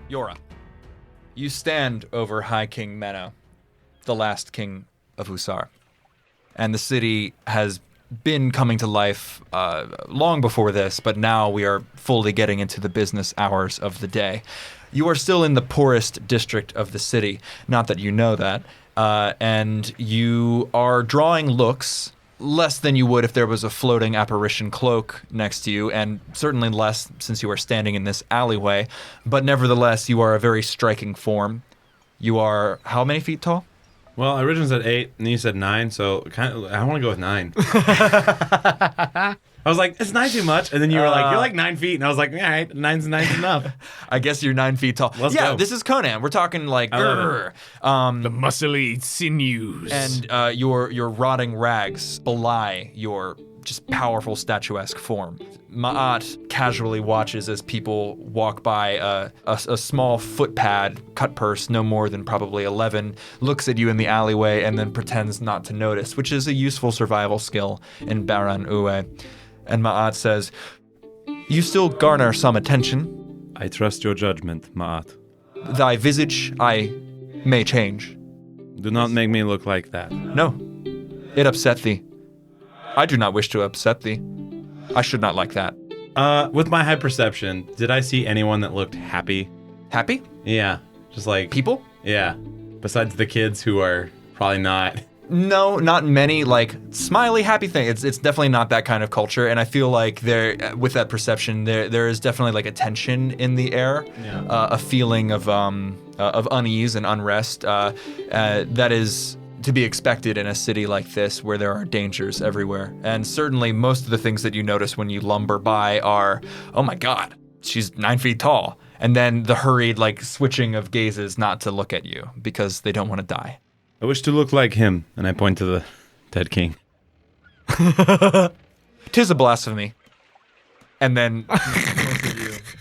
Jøra, you stand over High King Menno, the last king of Husar. And the city has been coming to life long before this, but now we are fully getting into the business hours of the day. You are still in the poorest district of the city, not that you know that, and you are drawing looks less than you would if there was a floating apparition cloak next to you, and certainly less since you are standing in this alleyway, but nevertheless, you are a very striking form. You are how many feet tall? Well, I originally said 8, and then you said 9, so I want to go with 9. I was like, it's 9 too much, and then you were like, you're like 9 feet, and I was like, all right, 9's enough. I guess you're 9 feet tall. Let's go. This is Conan. We're talking like the muscly sinews. And your rotting rags belie your just powerful statuesque form. Ma'at casually watches as people walk by a small footpad, cut purse, no more than probably 11, looks at you in the alleyway and then pretends not to notice, which is a useful survival skill in Baran Uwe. And Ma'at says, "You still garner some attention. I trust your judgment, Ma'at. Thy visage I may change. Do not make me look like that. No, it upset thee. I do not wish to upset thee. I should not like that." With my high perception, did I see anyone that looked happy? Happy? Yeah, just like... People? Yeah, besides the kids who are probably not. No, not many, like, smiley, happy thing. It's definitely not that kind of culture, and I feel like with that perception, there is definitely like a tension in the air, a feeling of unease and unrest that is to be expected in a city like this where there are dangers everywhere. And certainly most of the things that you notice when you lumber by are, oh my God, she's 9 feet tall. And then the hurried like switching of gazes not to look at you because they don't want to die. I wish to look like him, and I point to the dead king. 'Tis a blasphemy. And then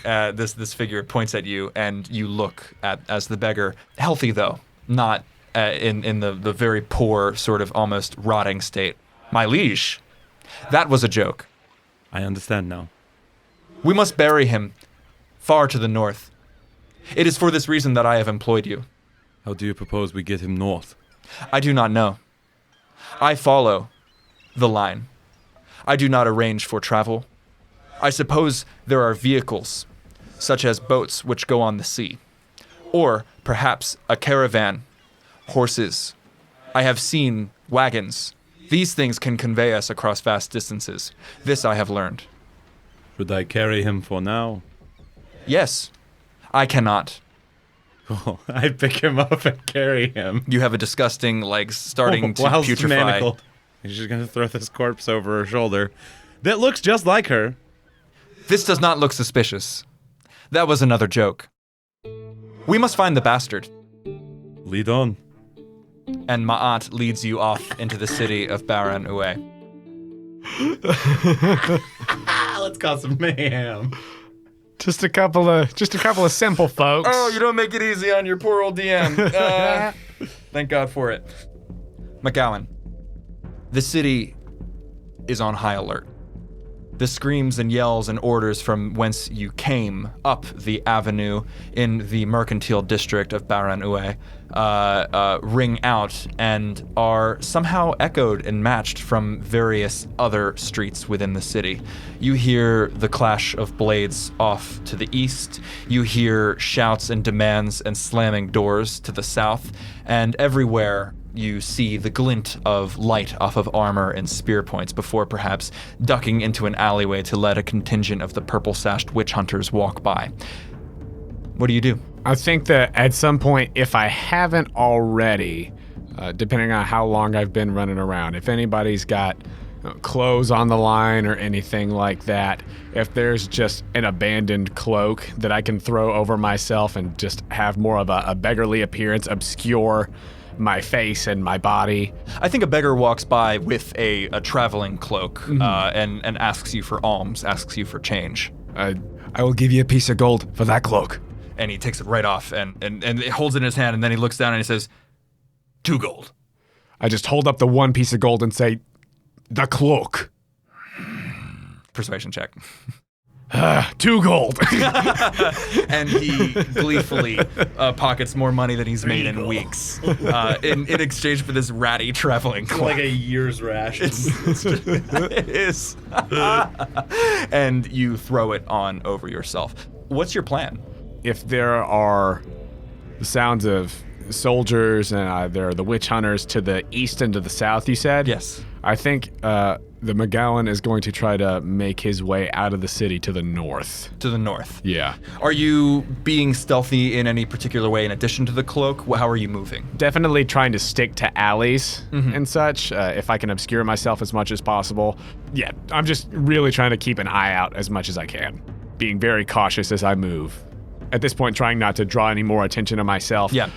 this figure points at you, and you look at as the beggar, healthy though, not in the very poor, sort of almost rotting state. My liege, that was a joke. I understand now. We must bury him far to the north. It is for this reason that I have employed you. How do you propose we get him north? I do not know. I follow the line. I do not arrange for travel. I suppose there are vehicles, such as boats which go on the sea, or perhaps a caravan, horses. I have seen wagons. These things can convey us across vast distances. This I have learned. Should I carry him for now? Yes, I cannot. Oh, I pick him up and carry him. You have a disgusting, like, starting to whilst putrefy. manacled. He's just gonna throw this corpse over her shoulder. That looks just like her. This does not look suspicious. That was another joke. We must find the bastard. Lead on. And Ma'at leads you off into the city of Baran Uwe. Let's cause some mayhem. Just a couple of simple folks. Oh, you don't make it easy on your poor old DM. Thank God for it. MacGowan, the city is on high alert. The screams and yells and orders from whence you came up the avenue in the mercantile district of Baran Uwe ring out and are somehow echoed and matched from various other streets within the city. You hear the clash of blades off to the east. You hear shouts and demands and slamming doors to the south. And everywhere you see the glint of light off of armor and spear points before perhaps ducking into an alleyway to let a contingent of the purple-sashed witch hunters walk by. What do you do? I think that at some point, if I haven't already, depending on how long I've been running around, if anybody's got clothes on the line or anything like that, if there's just an abandoned cloak that I can throw over myself and just have more of a beggarly appearance, obscure my face and my body. I think a beggar walks by with a traveling cloak and asks you for alms, asks you for change. I will give you a piece of gold for that cloak. And he takes it right off and he holds it in his hand, and then he looks down and he says, 2 gold. I just hold up the 1 piece of gold and say, the cloak. Persuasion check. 2 gold. And he gleefully pockets more money than he's made in weeks in exchange for this ratty traveling cloak. Like a year's rations. It is. And you throw it on over yourself. What's your plan? If there are the sounds of soldiers and there are the witch hunters to the east and to the south, you said? Yes. I think the MacGowan is going to try to make his way out of the city to the north. To the north. Yeah. Are you being stealthy in any particular way in addition to the cloak? How are you moving? Definitely trying to stick to alleys and such, if I can obscure myself as much as possible. Yeah, I'm just really trying to keep an eye out as much as I can. Being very cautious as I move. At this point, trying not to draw any more attention to myself. Yeah.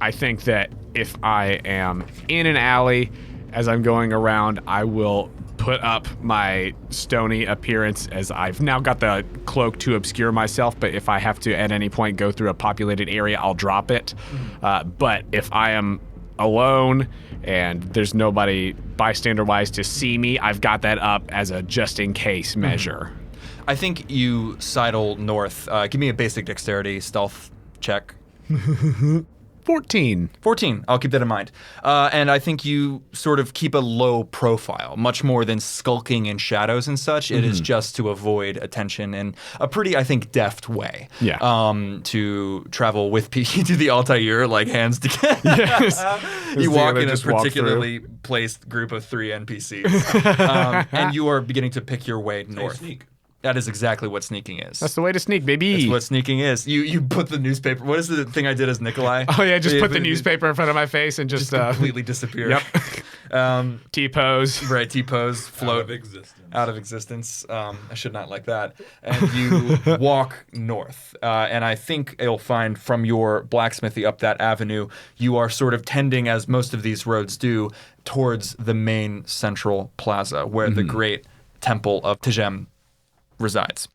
I think that if I am in an alley, as I'm going around, I will put up my stony appearance as I've now got the cloak to obscure myself, but if I have to at any point go through a populated area, I'll drop it. But if I am alone and there's nobody bystander-wise to see me, I've got that up as a just-in-case measure. I think you sidle north. Give me a basic dexterity stealth check. 14. 14. I'll keep that in mind. And I think you sort of keep a low profile, much more than skulking in shadows and such. It is just to avoid attention in a pretty, I think, deft way. Yeah. To travel with people to the Altair, like hands together. Yes. You walk in a Just walk particularly placed group of 3 NPCs. And you are beginning to pick your way north. Sneak. That is exactly what sneaking is. That's the way to sneak, baby. That's what sneaking is. You put the newspaper. What is the thing I did as Nikolai? Oh yeah, just put the newspaper in front of my face and just completely disappear. Yep. T-pose. Right, T-pose, float out of existence. I should not like that. And you walk north. And I think you'll find from your blacksmithy up that avenue, you are sort of tending, as most of these roads do, towards the main central plaza where the great temple of Tjem resides.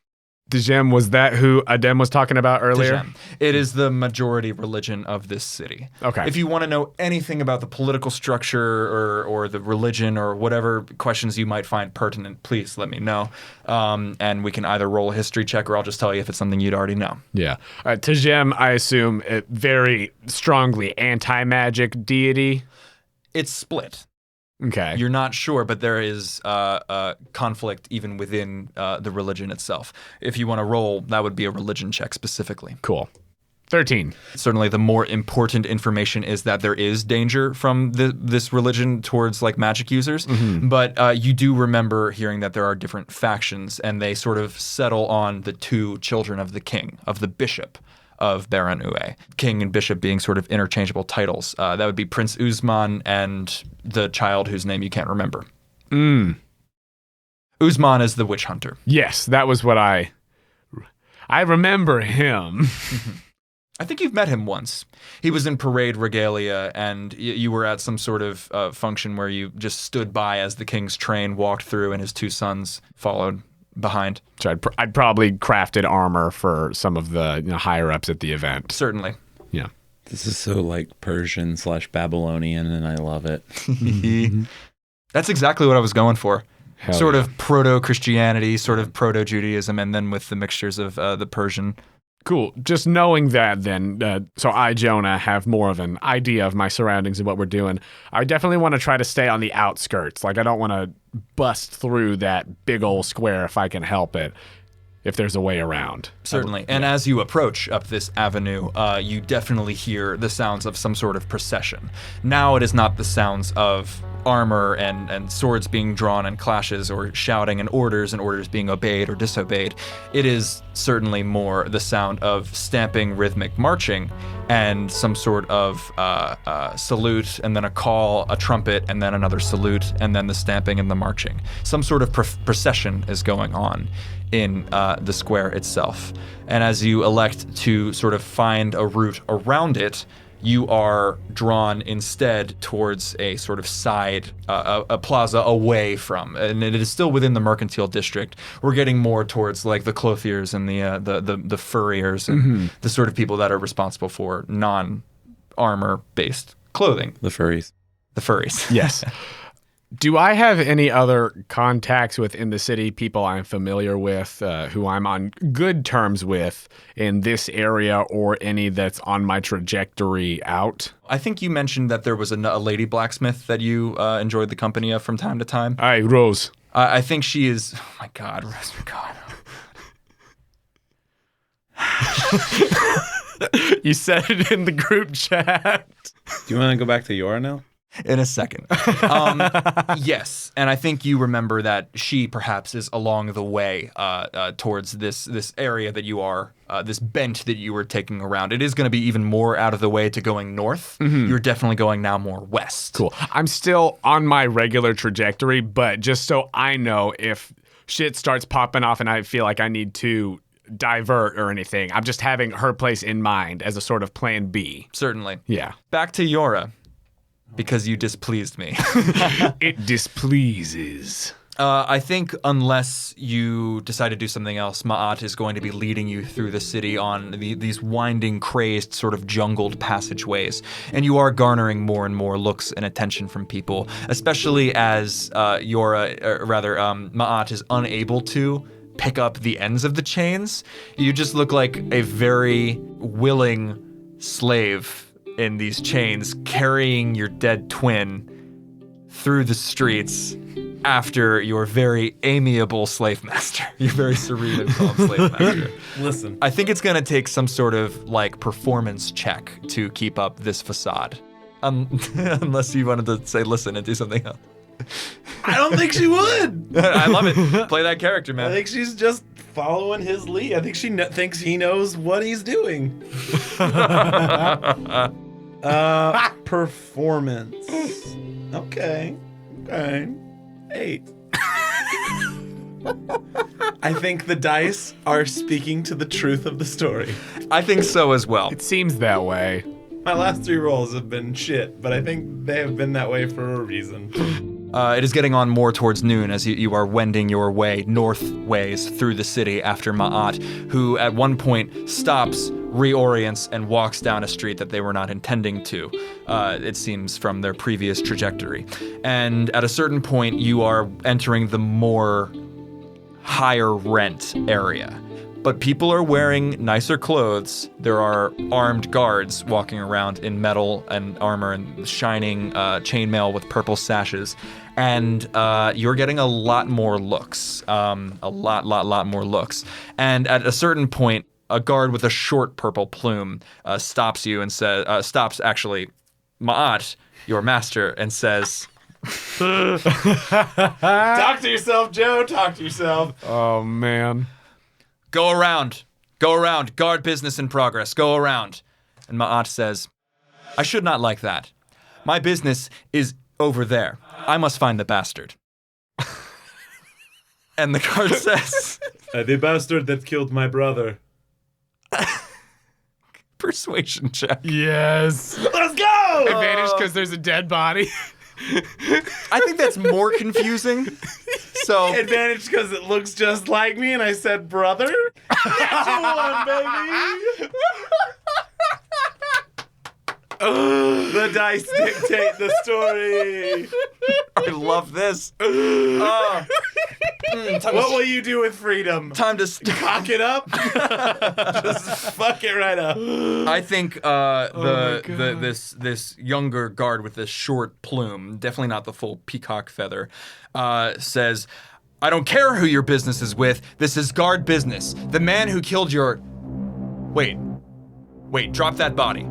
Tjem, was that who Adem was talking about earlier? Tjem. It is the majority religion of this city. Okay. If you want to know anything about the political structure or the religion or whatever questions you might find pertinent, please let me know. And we can either roll a history check or I'll just tell you if it's something you'd already know. Yeah. Tjem, I assume, a very strongly anti-magic deity. It's split. Okay. You're not sure, but there is conflict even within the religion itself. If you want to roll, that would be a religion check specifically. Cool. 13. Certainly the more important information is that there is danger from this religion towards like magic users. But you do remember hearing that there are different factions and they sort of settle on the 2 children of the king, of the bishop of Baron Uwe. King and bishop being sort of interchangeable titles. That would be Prince Uzman and the child whose name you can't remember. Uzman is the witch hunter. Yes, that was what I remember him. I think you've met him once. He was in parade regalia, and you were at some sort of function where you just stood by as the king's train walked through and his 2 sons followed behind. So I'd probably crafted armor for some of the higher ups at the event. Certainly. Yeah. This is so like Persian/Babylonian, and I love it. That's exactly what I was going for. Hell sort yeah. of proto-Christianity, sort of proto-Judaism, and then with the mixtures of the Persian. Cool. Just knowing that then, so I, Jonah, have more of an idea of my surroundings and what we're doing. I definitely want to try to stay on the outskirts. Like, I don't want to bust through that big old square if I can help it, if there's a way around. Certainly. And as you approach up this avenue, you definitely hear the sounds of some sort of procession. Now it is not the sounds of armor and swords being drawn and clashes or shouting and orders being obeyed or disobeyed. It is certainly more the sound of stamping rhythmic marching and some sort of salute and then a call, a trumpet, and then another salute, and then the stamping and the marching. Some sort of procession is going on in the square itself. And as you elect to sort of find a route around it, you are drawn instead towards a sort of side, a plaza away from, and it is still within the mercantile district. We're getting more towards like the clothiers and the furriers and the sort of people that are responsible for non-armor based clothing. The furries. The furries. Yes. Do I have any other contacts within the city, people I'm familiar with, who I'm on good terms with in this area, or any that's on my trajectory out? I think you mentioned that there was a lady blacksmith that you enjoyed the company of from time to time. Aye, Rose. I think she is... Oh, my God. Rose, my God. You said it in the group chat. Do you want to go back to Jøra now? In a second. Yes, and I think you remember that she perhaps is along the way towards this area that you are, this bent that you were taking around. It is going to be even more out of the way to going north. Mm-hmm. You're definitely going now more west. Cool. I'm still on my regular trajectory, but just so I know if shit starts popping off and I feel like I need to divert or anything, I'm just having her place in mind as a sort of plan B. Certainly. Yeah. Back to Jøra, because you displeased me. It displeases. I think unless you decide to do something else, Ma'at is going to be leading you through the city on these winding, crazed, sort of jungled passageways. And you are garnering more and more looks and attention from people, especially as Ma'at is unable to pick up the ends of the chains. You just look like a very willing slave in these chains, carrying your dead twin through the streets after your very amiable slave master. Your very serene and calm slave master. Listen. I think it's going to take some sort of like performance check to keep up this facade. Unless you wanted to say listen and do something else. I don't think she would. I love it. Play that character, man. I think she's just following his lead. I think she thinks he knows what he's doing. Performance. Okay. 8. I think the dice are speaking to the truth of the story. I think so as well. It seems that way. My last 3 rolls have been shit, but I think they have been that way for a reason. It is getting on more towards noon as you are wending your way northways through the city after Ma'at, who at one point stops, reorients, and walks down a street that they were not intending to, it seems from their previous trajectory. And at a certain point, you are entering the more higher rent area. But people are wearing nicer clothes. There are armed guards walking around in metal and armor and shining chainmail with purple sashes. And you're getting a lot more looks. A lot more looks. And at a certain point, a guard with a short purple plume stops you and says, stops actually Ma'at, your master, and says, Talk to yourself, Joe. Talk to yourself. Oh, man. Go around, guard business in progress, go around. And Ma'at says, I should not like that. My business is over there. I must find the bastard. And the guard says, the bastard that killed my brother. Persuasion check. Yes. Let's go! Advantage because there's a dead body. I think that's more confusing. So Advantage because it looks just like me and I said brother. Natural one, baby. The dice dictate the story. I love this. What will you do with freedom? Time to cock it up? Just fuck it right up. I think this younger guard with this short plume, definitely not the full peacock feather, says, I don't care who your business is with. This is guard business. The man who killed your... Wait, drop that body.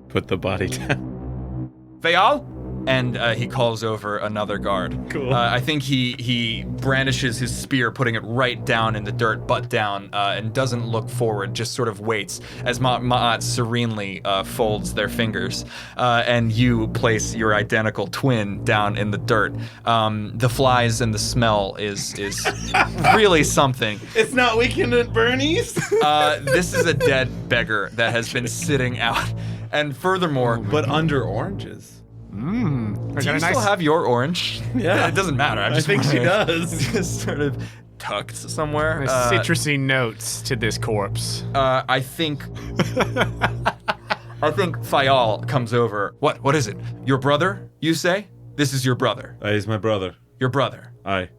Put the body down. Fayal? And he calls over another guard. Cool. I think he brandishes his spear, putting it right down in the dirt, butt down, and doesn't look forward, just sort of waits as Ma'at serenely folds their fingers. And you place your identical twin down in the dirt. The flies and the smell is really something. It's not Weekend at Bernie's? This is a dead beggar that has been sitting out. And furthermore... But under oranges. Do you still have your orange? Yeah. It doesn't matter. I think she does. It's just sort of tucked somewhere. Citrusy notes to this corpse. I think Fayal comes over. What is it? Your brother, you say? This is your brother. Aye, he's my brother. Your brother. Aye.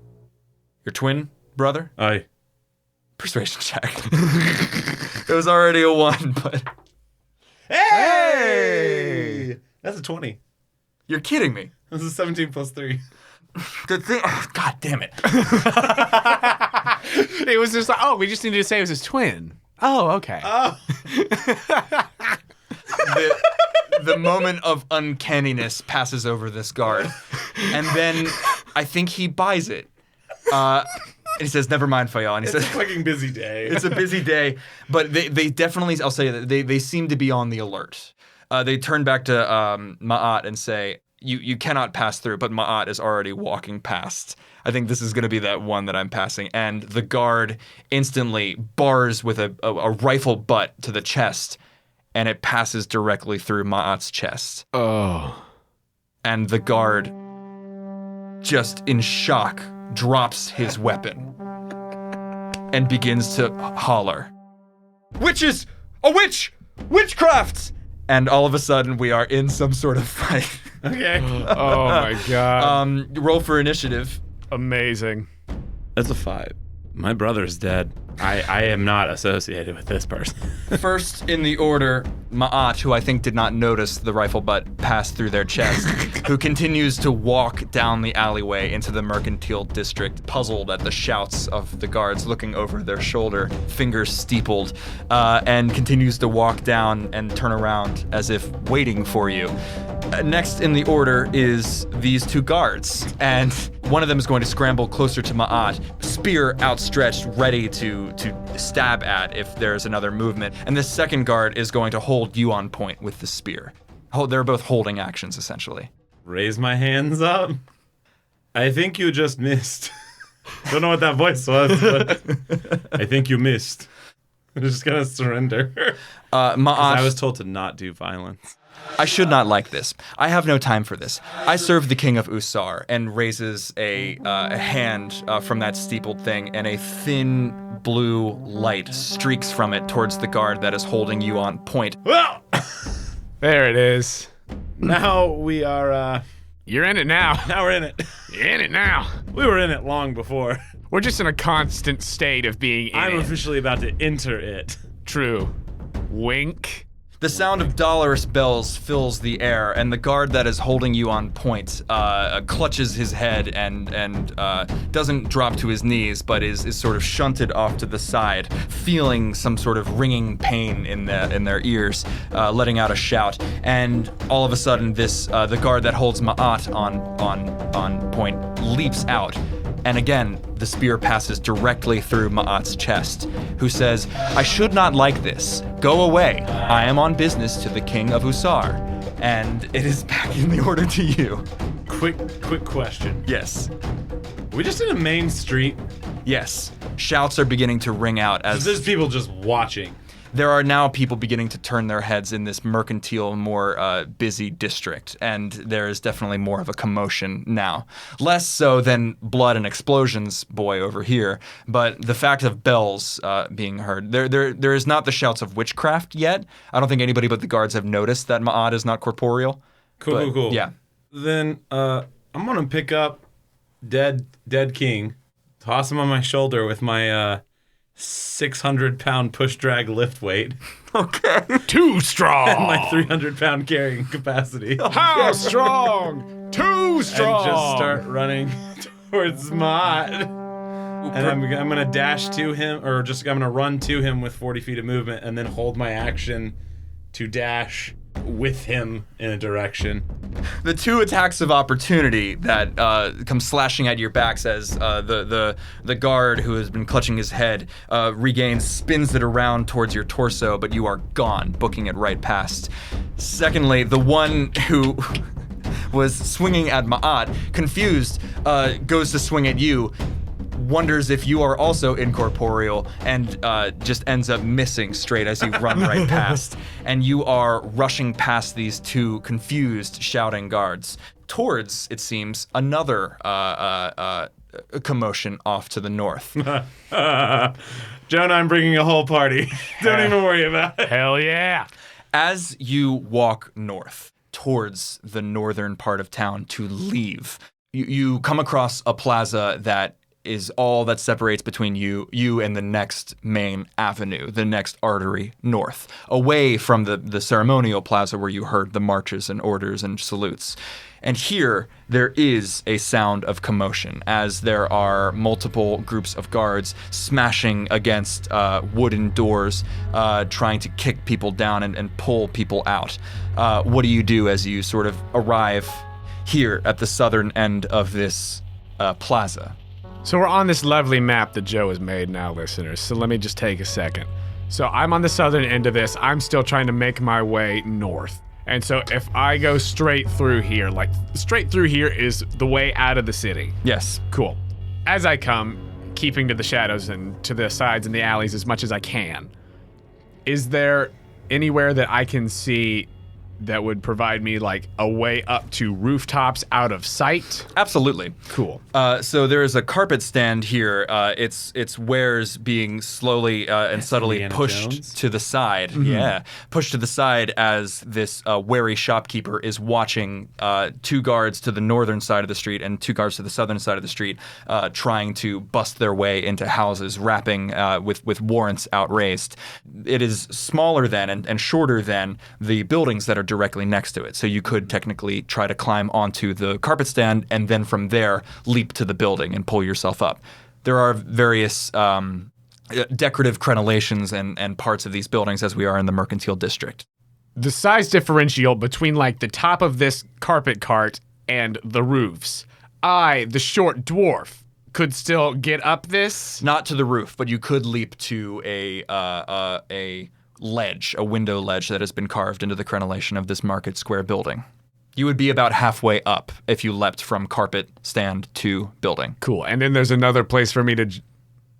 Your twin brother? Aye. Persuasion check. It was already a 1, but... Hey! That's a 20. You're kidding me. This is 17 plus 3. The thing... Oh, God damn it. It was just like, oh, we just needed to say it was his twin. Oh, okay. Oh. The moment of uncanniness passes over this guard. And then I think he buys it. And he says, never mind, Fayal. And he says, It's a fucking busy day. it's a busy day. But they definitely, I'll say that they seem to be on the alert. They turn back to Ma'at and say, you cannot pass through, but Ma'at is already walking past. I think this is going to be that one that I'm passing. And the guard instantly bars with a rifle butt to the chest, and it passes directly through Ma'at's chest. Oh. And the guard, just in shock, drops his weapon and begins to holler, "Witches! A witch! Witchcraft!" And all of a sudden, we are in some sort of fight. Okay. Oh my god. Roll for initiative. Amazing. That's a 5. My brother's dead. I am not associated with this person. First in the order, Ma'at, who I think did not notice the rifle butt pass through their chest, who continues to walk down the alleyway into the mercantile district, puzzled at the shouts of the guards, looking over their shoulder, fingers steepled, and continues to walk down and turn around as if waiting for you. Next in the order is these 2 guards, and one of them is going to scramble closer to Ma'at, spear outstretched, ready to stab at if there's another movement. And the second guard is going to hold you on point with the spear. They're both holding actions, essentially. Raise my hands up. I think you just missed. Don't know what that voice was, but I think you missed. I'm just gonna surrender. Ma'at, I was told to not do violence. I should not like this. I have no time for this. I serve the king of Usar, and raises a hand from that steepled thing, and a thin blue light streaks from it towards the guard that is holding you on point. Well, There it is. now we are. You're in it now. Now we're in it. You're in it now. We were in it long before. We're just in a constant state of being in I'm it. officially about to enter it. True. Wink. The sound of dolorous bells fills the air, and the guard that is holding you on point clutches his head and doesn't drop to his knees, but is sort of shunted off to the side, feeling some sort of ringing pain in their ears, letting out a shout. And all of a sudden, the guard that holds Ma'at on point leaps out. And again, the spear passes directly through Ma'at's chest, who says, "I should not like this. Go away. I am on business to the king of Usar." And it is back in the order to you. Quick question. Yes. Are we just in a main street? Yes. Shouts are beginning to ring out as There's people just watching. there are now people beginning to turn their heads in this mercantile, more busy district, and there is definitely more of a commotion now. Less so than blood and explosions, boy, over here, but the fact of bells being heard. There is not the shouts of witchcraft yet. I don't think anybody but the guards have noticed that Ma'at is not corporeal. Cool. Yeah. Then I'm gonna pick up dead king, toss him on my shoulder with my 600-pound push drag lift weight. Okay. Too strong. And my 300-pound carrying capacity. How strong? Too strong. And just start running towards Mott. And I'm gonna dash to him, or just I'm gonna run to him with 40 feet of movement, and then hold my action to dash with him in a direction. The 2 attacks of opportunity that come slashing at your backs as the guard who has been clutching his head spins it around towards your torso, but you are gone, booking it right past. Secondly, the one who was swinging at Ma'at, confused, goes to swing at you, wonders if you are also incorporeal, and just ends up missing straight as you run right past. And you are rushing past these 2 confused, shouting guards towards, it seems, another commotion off to the north. Jonah, I'm bringing a whole party. Don't even worry about it. Hell yeah. As you walk north, towards the northern part of town to leave. You come across a plaza that is all that separates between you and the next main avenue, the next artery north, away from the ceremonial plaza where you heard the marches and orders and salutes. And here, there is a sound of commotion as there are multiple groups of guards smashing against wooden doors, trying to kick people down and pull people out. What do you do as you sort of arrive here at the southern end of this plaza? So we're on this lovely map that Joe has made now, listeners. So let me just take a second. So I'm on the southern end of this. I'm still trying to make my way north. And so if I go straight through here, like straight through here is the way out of the city. Yes. Cool. As I come, keeping to the shadows and to the sides and the alleys as much as I can, is there anywhere that I can see that would provide me like a way up to rooftops out of sight? Absolutely. Cool. So there is a carpet stand here. It's wares being slowly and subtly Indiana pushed Jones? to the side. Yeah, pushed to the side as this wary shopkeeper is watching 2 guards to the northern side of the street and 2 guards to the southern side of the street, trying to bust their way into houses, rapping with warrants outraised. It is smaller than and shorter than the buildings that are directly next to it. So you could technically try to climb onto the carpet stand and then from there leap to the building and pull yourself up. There are various decorative crenellations and parts of these buildings as we are in the mercantile district. The size differential between like the top of this carpet cart and the roofs. I, the short dwarf, could still get up this. Not to the roof, but you could leap to a ledge, a window ledge that has been carved into the crenellation of this market square building. You would be about halfway up if you leapt from carpet stand to building. Cool. And then there's another place for me to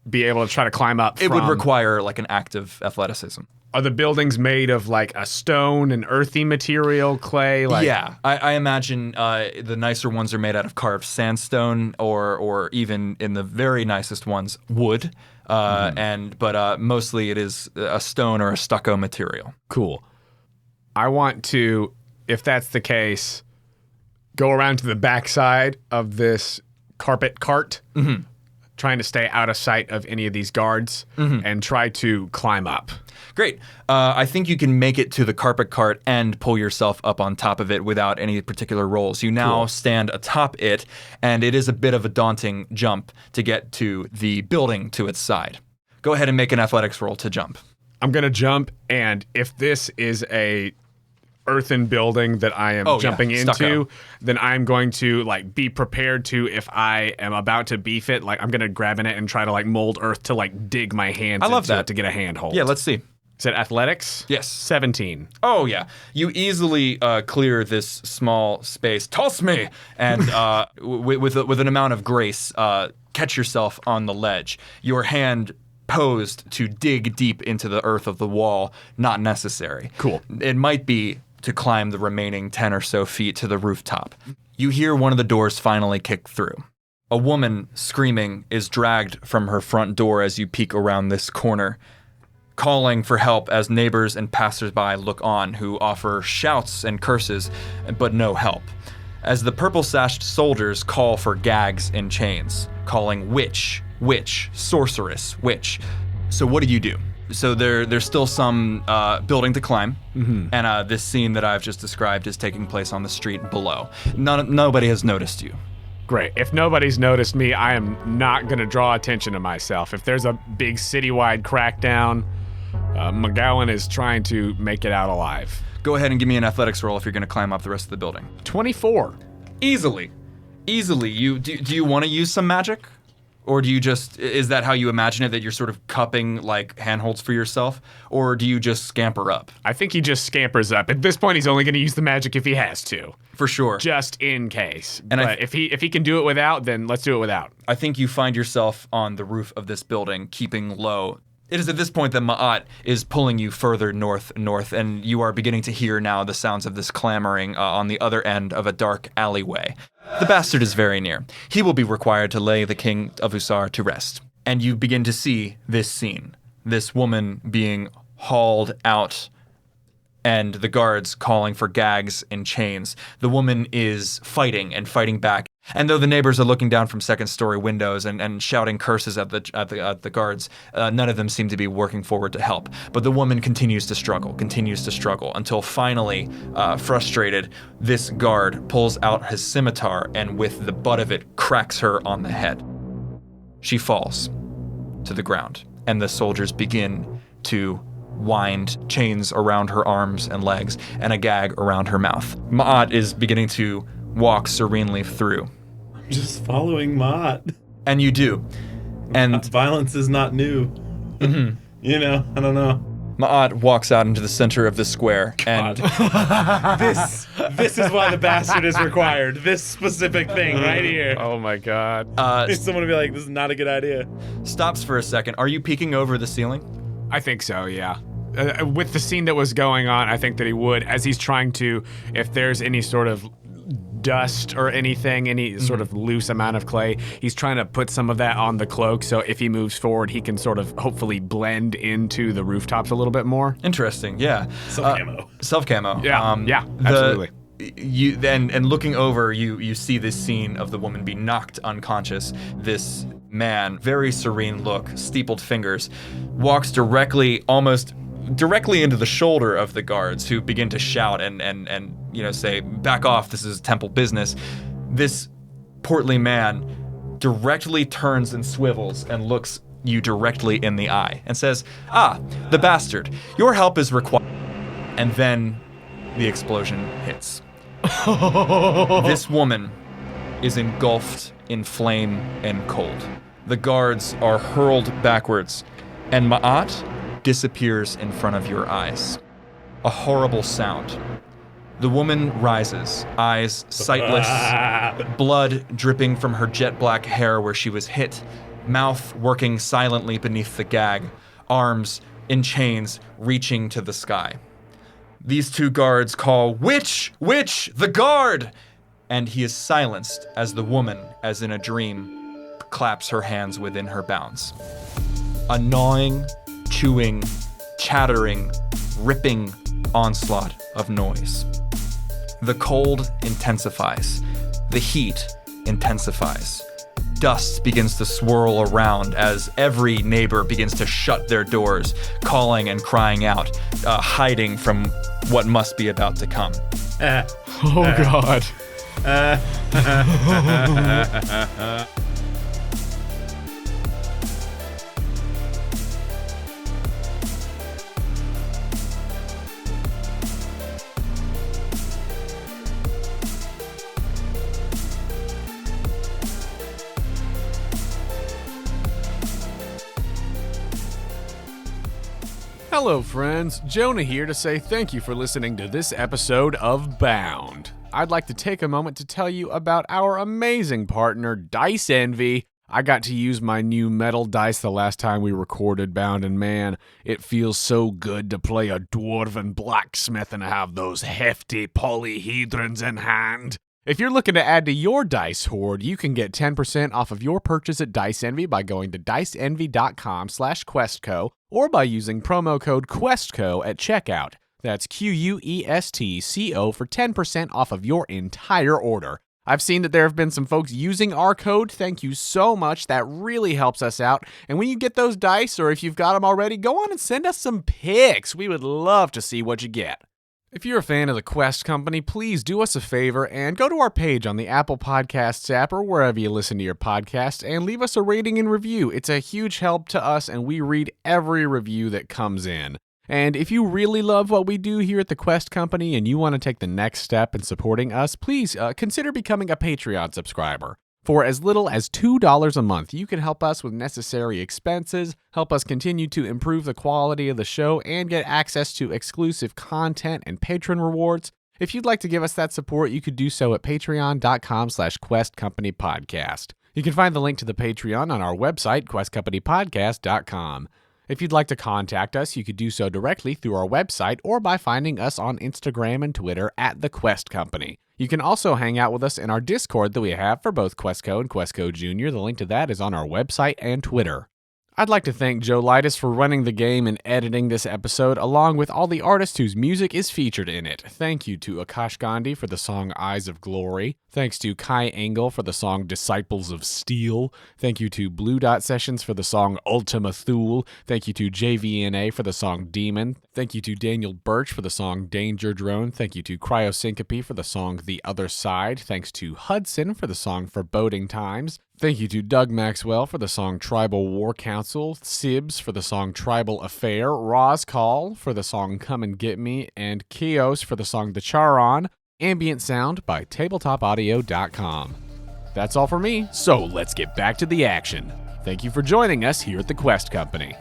be able to try to climb up It from. would require like an active athleticism. Are the buildings made of like a stone, an earthy material, clay? Like Yeah, I imagine the nicer ones are made out of carved sandstone or even in the very nicest ones, wood. But mostly it is a stone or a stucco material. Cool. I want to, if that's the case, go around to the backside of this carpet cart, trying to stay out of sight of any of these guards, and try to climb up. Great. I think you can make it to the carpet cart and pull yourself up on top of it without any particular rolls. You now stand atop it, and it is a bit of a daunting jump to get to the building to its side. Go ahead and make an athletics roll to jump. I'm going to jump, and if this is a earthen building that I am jumping into, stucco. then I'm going to like be prepared to, if I am about to beef it, like I'm going to grab in it and try to like mold earth to like dig my hands I love into that. it to get a handhold. Yeah, let's see. Is it athletics? Yes. 17. Oh, yeah. You easily clear this small space. Toss me! And with an amount of grace, catch yourself on the ledge. Your hand posed to dig deep into the earth of the wall, not necessary. Cool. It might be to climb the remaining 10 or so feet to the rooftop. You hear one of the doors finally kick through. A woman screaming is dragged from her front door as you peek around this corner, calling for help as neighbors and passersby look on, who offer shouts and curses, but no help. As the purple-sashed soldiers call for gags and chains, calling witch, witch, sorceress, witch. So what do? So there's still some building to climb, and this scene that I've just described is taking place on the street below. Nobody has noticed you. Great. If nobody's noticed me, I am not going to draw attention to myself. If there's a big citywide crackdown, MacGowan is trying to make it out alive. Go ahead and give me an athletics roll if you're going to climb up the rest of the building. 24. Easily. Do you want to use some magic? Or do you just, is that how you imagine it, that you're sort of cupping like handholds for yourself? Or do you just scamper up? I think he just scampers up. At this point, he's only going to use the magic if he has to. For sure. Just in case. And but if he can do it without, then let's do it without. I think you find yourself on the roof of this building, keeping low. It is at this point that Ma'at is pulling you further north, and you are beginning to hear now the sounds of this clamoring on the other end of a dark alleyway. The bastard is very near. He will be required to lay the king of Usar to rest. And you begin to see this scene. This woman being hauled out and the guards calling for gags and chains. The woman is fighting and fighting back. And though the neighbors are looking down from second-story windows and shouting curses at the guards, none of them seem to be working forward to help. But the woman continues to struggle, until finally, frustrated, this guard pulls out his scimitar and with the butt of it cracks her on the head. She falls to the ground, and the soldiers begin to wind chains around her arms and legs and a gag around her mouth. Ma'at is beginning to walk serenely through. I'm just following Mott. And you do. And violence is not new. Mm-hmm. You know, I don't know. Ma'at walks out into the center of the square, and this is why the bastard is required. This specific thing right here. Oh my god. Someone would be like, this is not a good idea. Stops for a second. Are you peeking over the ceiling? I think so, yeah. With the scene that was going on, I think that he would, as he's trying to, if there's any sort of dust or anything, any sort of loose amount of clay, he's trying to put some of that on the cloak, so if he moves forward, he can sort of hopefully blend into the rooftops a little bit more. Interesting, yeah. Self-camo. Self-camo. Yeah, absolutely. And looking over, you see this scene of the woman be knocked unconscious. This man, very serene look, steepled fingers, walks almost directly into the shoulder of the guards, who begin to shout and say, back off, this is temple business. This portly man directly turns and swivels and looks you directly in the eye and says, the bastard, your help is required. And then the explosion hits. This woman is engulfed in flame and cold. The guards are hurled backwards, and Ma'at disappears in front of your eyes. A horrible sound. The woman rises, eyes sightless, blood dripping from her jet black hair where she was hit, mouth working silently beneath the gag, arms in chains reaching to the sky. These two guards call, "Witch! Witch! The guard!" And he is silenced as the woman, as in a dream, claps her hands within her bounds. A gnawing, chewing, chattering, ripping onslaught of noise. The cold intensifies. The heat intensifies. Dust begins to swirl around as every neighbor begins to shut their doors, calling and crying out, hiding from what must be about to come. Oh god. Hello friends, Jonah here to say thank you for listening to this episode of Bound. I'd like to take a moment to tell you about our amazing partner, Dice Envy. I got to use my new metal dice the last time we recorded Bound, and man, it feels so good to play a dwarven blacksmith and have those hefty polyhedrons in hand. If you're looking to add to your dice hoard, you can get 10% off of your purchase at Dice Envy by going to diceenvy.com/questco or by using promo code QuestCo at checkout. That's QUESTCO for 10% off of your entire order. I've seen that there have been some folks using our code. Thank you so much. That really helps us out. And when you get those dice, or if you've got them already, go on and send us some pics. We would love to see what you get. If you're a fan of the Quest Company, please do us a favor and go to our page on the Apple Podcasts app or wherever you listen to your podcast and leave us a rating and review. It's a huge help to us, and we read every review that comes in. And if you really love what we do here at the Quest Company and you want to take the next step in supporting us, please consider becoming a Patreon subscriber. For as little as $2 a month, you can help us with necessary expenses, help us continue to improve the quality of the show, and get access to exclusive content and patron rewards. If you'd like to give us that support, you could do so at patreon.com/questcompanypodcast. You can find the link to the Patreon on our website, questcompanypodcast.com. If you'd like to contact us, you could do so directly through our website or by finding us on Instagram and Twitter at The Quest Company. You can also hang out with us in our Discord that we have for both QuestCo and QuestCo Jr. The link to that is on our website and Twitter. I'd like to thank Joe Leitess for running the game and editing this episode, along with all the artists whose music is featured in it. Thank you to Aakash Gandhi for the song Eyes of Glory. Thanks to Kai Engel for the song Disciples of Steel. Thank you to Blue Dot Sessions for the song Ultima Thule. Thank you to JVNA for the song Demon. Thank you to Daniel Birch for the song Danger Drone. Thank you to Cryosyncopy for the song The Other Side. Thanks to Hudson for the song Foreboding Times. Thank you to Doug Maxwell for the song Tribal War Council, SYBS for the song Tribal Affair, ROZKOL for the song Come and Get Me, and Keosz for the song The Charon. Ambient sound by tabletopaudio.com. That's all for me, so let's get back to the action. Thank you for joining us here at the Quest Company.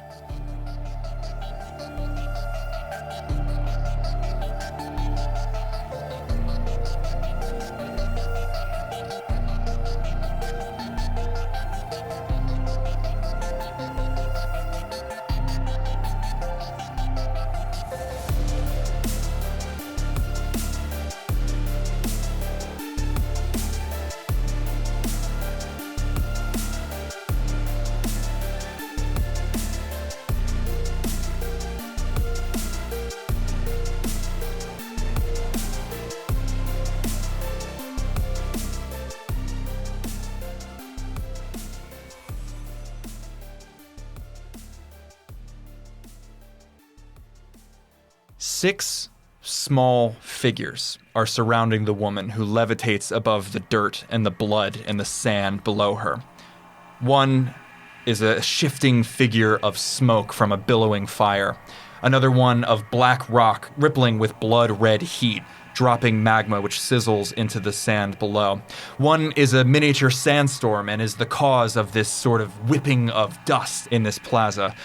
Six small figures are surrounding the woman who levitates above the dirt and the blood and the sand below her. One is a shifting figure of smoke from a billowing fire. Another one of black rock rippling with blood-red heat, dropping magma which sizzles into the sand below. One is a miniature sandstorm and is the cause of this sort of whipping of dust in this plaza.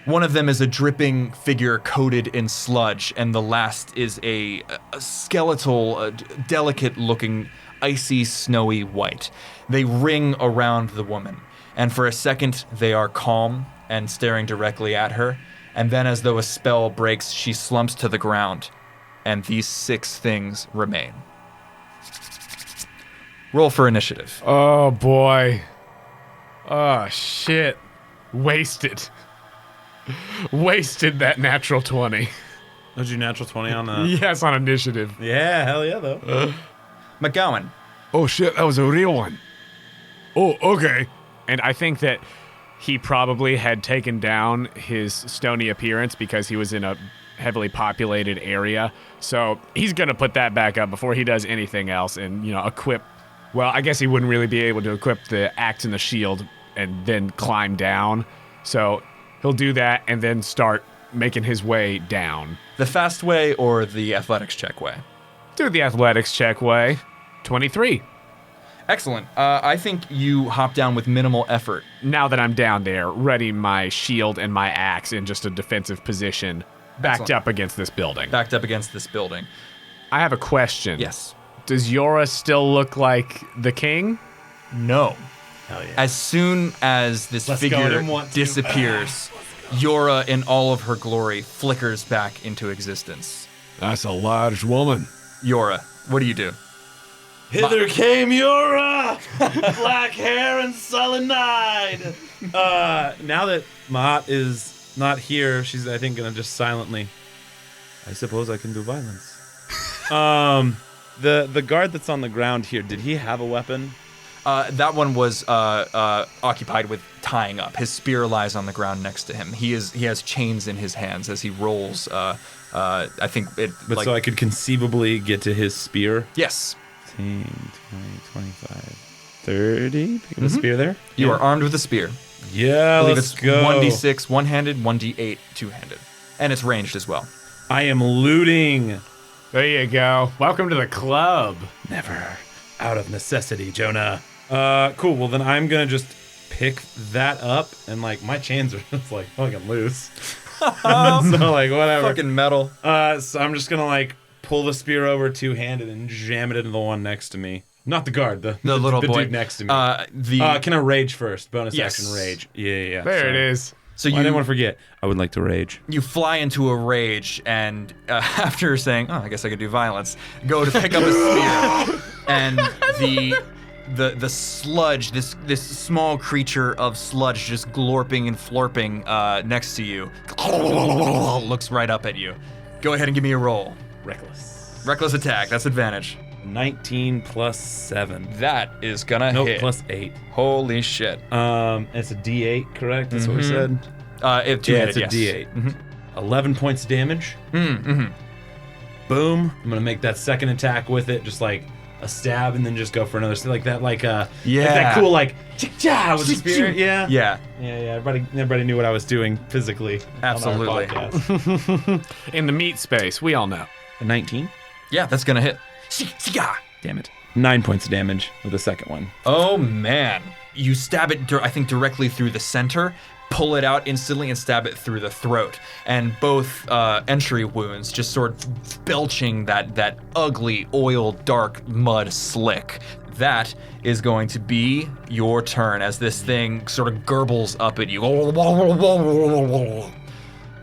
One of them is a dripping figure coated in sludge, and the last is a skeletal, delicate-looking, icy, snowy white. They ring around the woman, and for a second they are calm and staring directly at her, and then as though a spell breaks, she slumps to the ground, and these six things remain. Roll for initiative. Oh boy. Oh shit. Wasted that natural 20. Did you natural 20 on that? Yes, on initiative. Yeah, hell yeah, though. MacGowan. Oh shit, that was a real one. Oh, okay. And I think that he probably had taken down his stony appearance because he was in a heavily populated area. So he's going to put that back up before he does anything else and, equip. Well, I guess he wouldn't really be able to equip the axe and the shield and then climb down. So he'll do that and then start making his way down. The fast way or the athletics check way? Do the athletics check way. 23. Excellent. I think you hop down with minimal effort. Now that I'm down there, ready my shield and my axe in just a defensive position, backed Excellent. up against this building. Backed up against this building. I have a question. Yes. Does Jøra still look like the king? No. Hell yeah. As soon as this Let's go, I figure didn't want to. disappears, Jøra in all of her glory flickers back into existence. That's a large woman. Jøra, what do you do? Hither came Jøra, black hair and sullen eyed. Now that Maat is not here, she's, I think, gonna just silently. I suppose I can do violence. The guard that's on the ground here, did he have a weapon? That one was occupied with tying up. His spear lies on the ground next to him. He has chains in his hands as he rolls. I think it. But so I could conceivably get to his spear? Yes. 15, 20, 25, 30. Pick up a spear there. You are armed with a spear. Yeah, I believe let's it's go. 1d6 one-handed, 1d8 two-handed. And it's ranged as well. I am looting. There you go. Welcome to the club. Never out of necessity, Jonah. Cool. Well, then I'm gonna just pick that up, and my chains are just fucking loose. So whatever. Fucking metal. So I'm just gonna pull the spear over two-handed and jam it into the one next to me. Not the guard, the little boy dude next to me. Can I rage first? Bonus Yes. action rage. Yeah. There Sorry. it is. So I didn't want to forget. I would like to rage. you fly into a rage, and after saying, "Oh, I guess I could do violence," go to pick up a spear, and the sludge, this small creature of sludge just glorping and florping next to you, looks right up at you. Go ahead and give me a roll. Reckless attack, that's advantage. 19 plus 7. That is gonna hit. Plus 8. Holy shit. It's a D8, correct? That's what we said? It's a yes. D8. 11 points damage. Boom. I'm gonna make that second attack with it, just like a stab, and then just go for another like that, like that cool like cha with the spear. Yeah. Everybody knew what I was doing physically. Absolutely. On our podcast. In the meat space, we all know. A 19. Yeah, that's gonna hit. Damn it. 9 points of damage with the second one. Oh man. You stab it, I think, directly through the center, pull it out instantly and stab it through the throat. And both entry wounds just sort of belching that ugly, oil, dark mud slick. That is going to be your turn as this thing sort of gurbles up at you.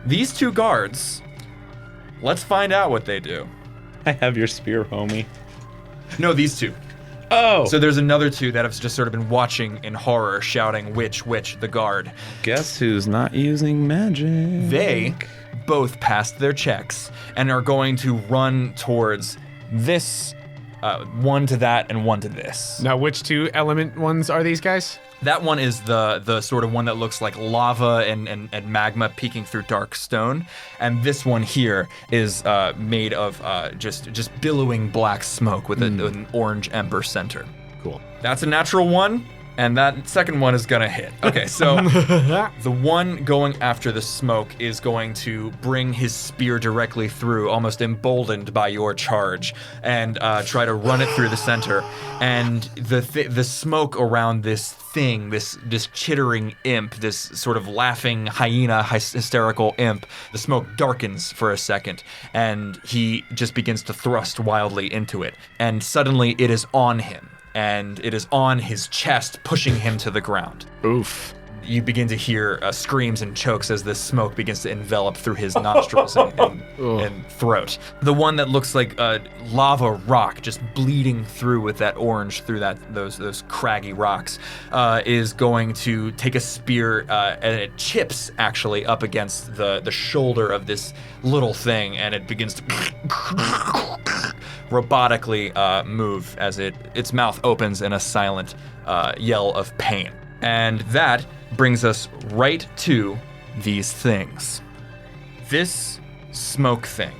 These two guards, let's find out what they do. I have your spear, homie. No, these two. Oh! So there's another two that have just sort of been watching in horror, shouting, which, the guard. Guess who's not using magic? They both passed their checks and are going to run towards this, one to that and one to this. Now, which two element ones are these guys? That one is the sort of one that looks like lava and magma peeking through dark stone, and this one here is made of just billowing black smoke with an orange ember center. Cool. That's a natural one, and that second one is gonna hit. Okay, so the one going after the smoke is going to bring his spear directly through, almost emboldened by your charge, and try to run it through the center. And the smoke around this thing, this chittering imp, this sort of laughing hyena, hysterical imp, the smoke darkens for a second, and he just begins to thrust wildly into it. And suddenly it is on him. And it is on his chest, pushing him to the ground. Oof. You begin to hear screams and chokes as this smoke begins to envelop through his nostrils and throat. The one that looks like a lava rock, just bleeding through with that orange through those craggy rocks, is going to take a spear and it chips actually up against the shoulder of this little thing, and it begins to robotically move as its mouth opens in a silent yell of pain. And that brings us right to these things. This smoke thing,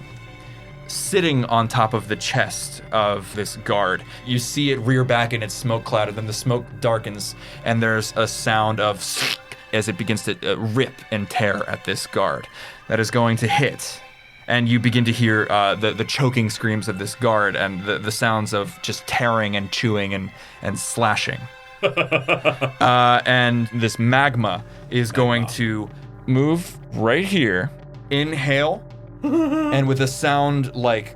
sitting on top of the chest of this guard. You see it rear back in its smoke cloud, and then the smoke darkens, and there's a sound of as it begins to rip and tear at this guard. That is going to hit. And you begin to hear the choking screams of this guard and the sounds of just tearing and chewing and slashing. And this magma is going to move right here, inhale, and with a sound like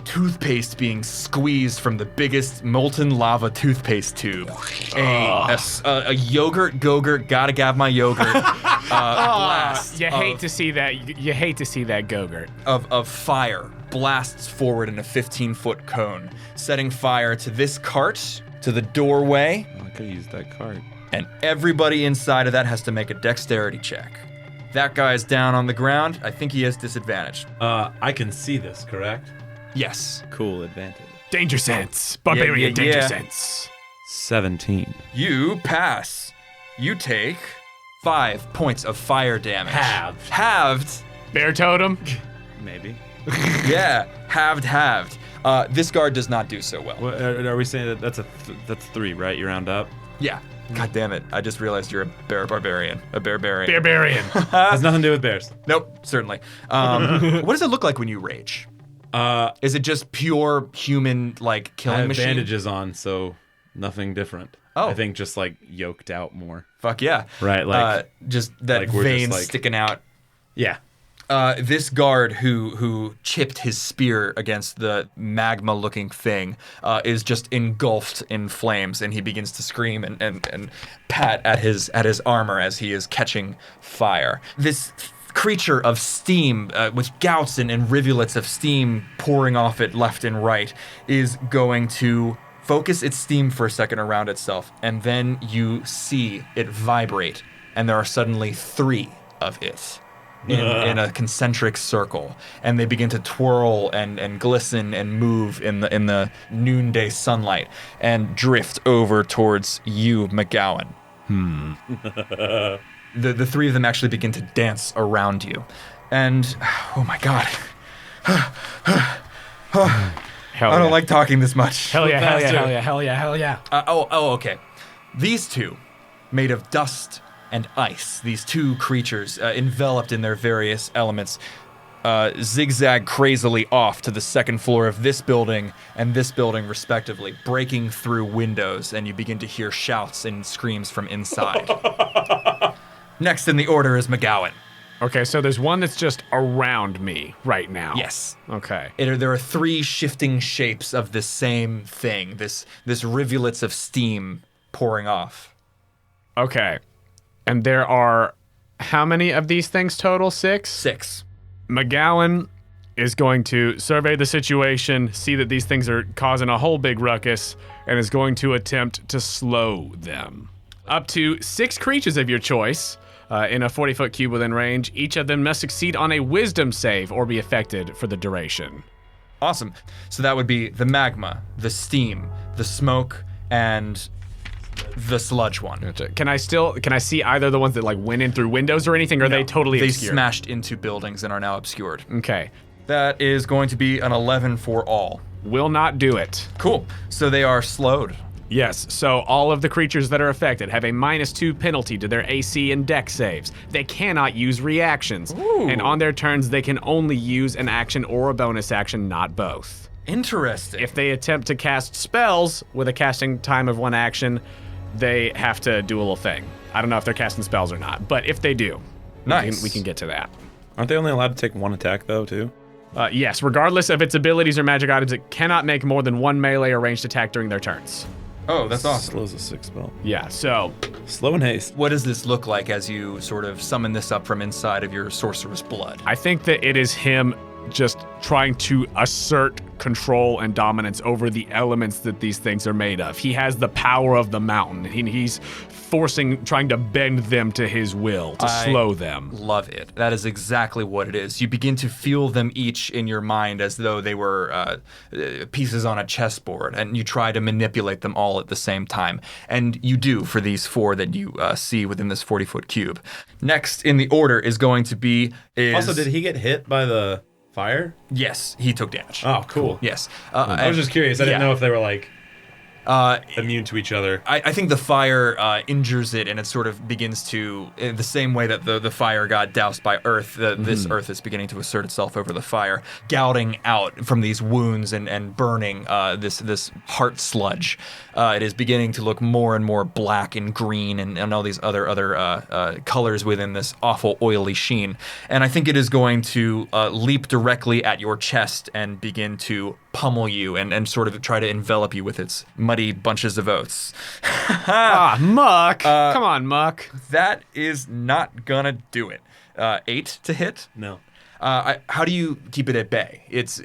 toothpaste being squeezed from the biggest molten lava toothpaste tube. A yogurt go-gurt, gotta have my yogurt. Blast. You hate to see that. You hate to see that go-gurt. Of fire blasts forward in a 15-foot cone, setting fire to this cart, to the doorway. I could use that cart. And everybody inside of that has to make a dexterity check. That guy's down on the ground. I think he has disadvantage. I can see this, correct? Yes. Cool advantage. Danger sense. Barbarian danger yeah. sense. 17. You pass. You take 5 points of fire damage. Halved. Bear totem. Maybe. Yeah, halved. This guard does not do so well. What, are we saying that that's 3, right? You round up? Yeah. God damn it. I just realized you're a barbarian. A bearbarian. Barbarian. Has nothing to do with bears. Nope, certainly. What does it look like when you rage? Is it just pure human, like, killing I have machine? bandages on, so nothing different. Oh. I think just, like, yoked out more. Fuck yeah. Right, like... just that like we're vein just, like- sticking out. Yeah. This guard who chipped his spear against the magma-looking thing is just engulfed in flames, and he begins to scream and pat at his armor as he is catching fire. This creature of steam, with gouts and rivulets of steam pouring off it left and right, is going to focus its steam for a second around itself, and then you see it vibrate, and there are suddenly 3 of it in a concentric circle, and they begin to twirl and glisten and move in the noonday sunlight and drift over towards you, MacGowan. The 3 of them actually begin to dance around you, and oh my god. I don't like talking this much. Hell yeah. Okay. These 2, made of dust and ice, these 2 creatures enveloped in their various elements, zigzag crazily off to the 2nd floor of this building and this building respectively, breaking through windows, and you begin to hear shouts and screams from inside. Next in the order is MacGowan. Okay, so there's one that's just around me right now. Yes. Okay. There are 3 shifting shapes of this same thing, this rivulets of steam pouring off. Okay. And there are how many of these things total? 6? 6. MacGowan is going to survey the situation, see that these things are causing a whole big ruckus, and is going to attempt to slow them. Up to 6 creatures of your choice in a 40-foot cube within range. Each of them must succeed on a wisdom save or be affected for the duration. Awesome. So that would be the magma, the steam, the smoke, and the sludge one. Gotcha. Can I see either of the ones that like went in through windows or anything, or are they totally obscured? They smashed into buildings and are now obscured. Okay. That is going to be an 11 for all. Will not do it. Cool. So they are slowed. Yes, so all of the creatures that are affected have a -2 penalty to their AC and Dex saves. They cannot use reactions. Ooh. And on their turns, they can only use an action or a bonus action, not both. Interesting. If they attempt to cast spells with a casting time of 1 action, they have to do a little thing. I don't know if they're casting spells or not, but if they do, nice. we can get to that. Aren't they only allowed to take 1 attack, though, too? Yes, regardless of its abilities or magic items, it cannot make more than 1 melee or ranged attack during their turns. Oh, that's awesome. Slow as a 6 spell. Yeah, so Slow and haste. What does this look like as you sort of summon this up from inside of your sorcerer's blood? I think that it is him just trying to assert control and dominance over the elements that these things are made of. He has the power of the mountain. He's trying to bend them to his will, to slow them. Love it. That is exactly what it is. You begin to feel them each in your mind as though they were pieces on a chessboard, and you try to manipulate them all at the same time. And you do for these 4 that you see within this 40-foot cube. Next in the order is going to be... Also, did he get hit by the fire? Yes, he took damage. Oh, cool. Yes. I was just curious. I didn't know if they were like immune to each other. I think the fire injures it, and it sort of begins to, in the same way that the fire got doused by earth, this earth is beginning to assert itself over the fire, gouting out from these wounds and burning this heart sludge. It is beginning to look more and more black and green and all these other colors within this awful oily sheen. And I think it is going to leap directly at your chest and begin to pummel you and sort of try to envelop you with its muddy bunches of oats. Muck! Come on, Muck. That is not gonna do it. 8 to hit? No. How do you keep it at bay? It's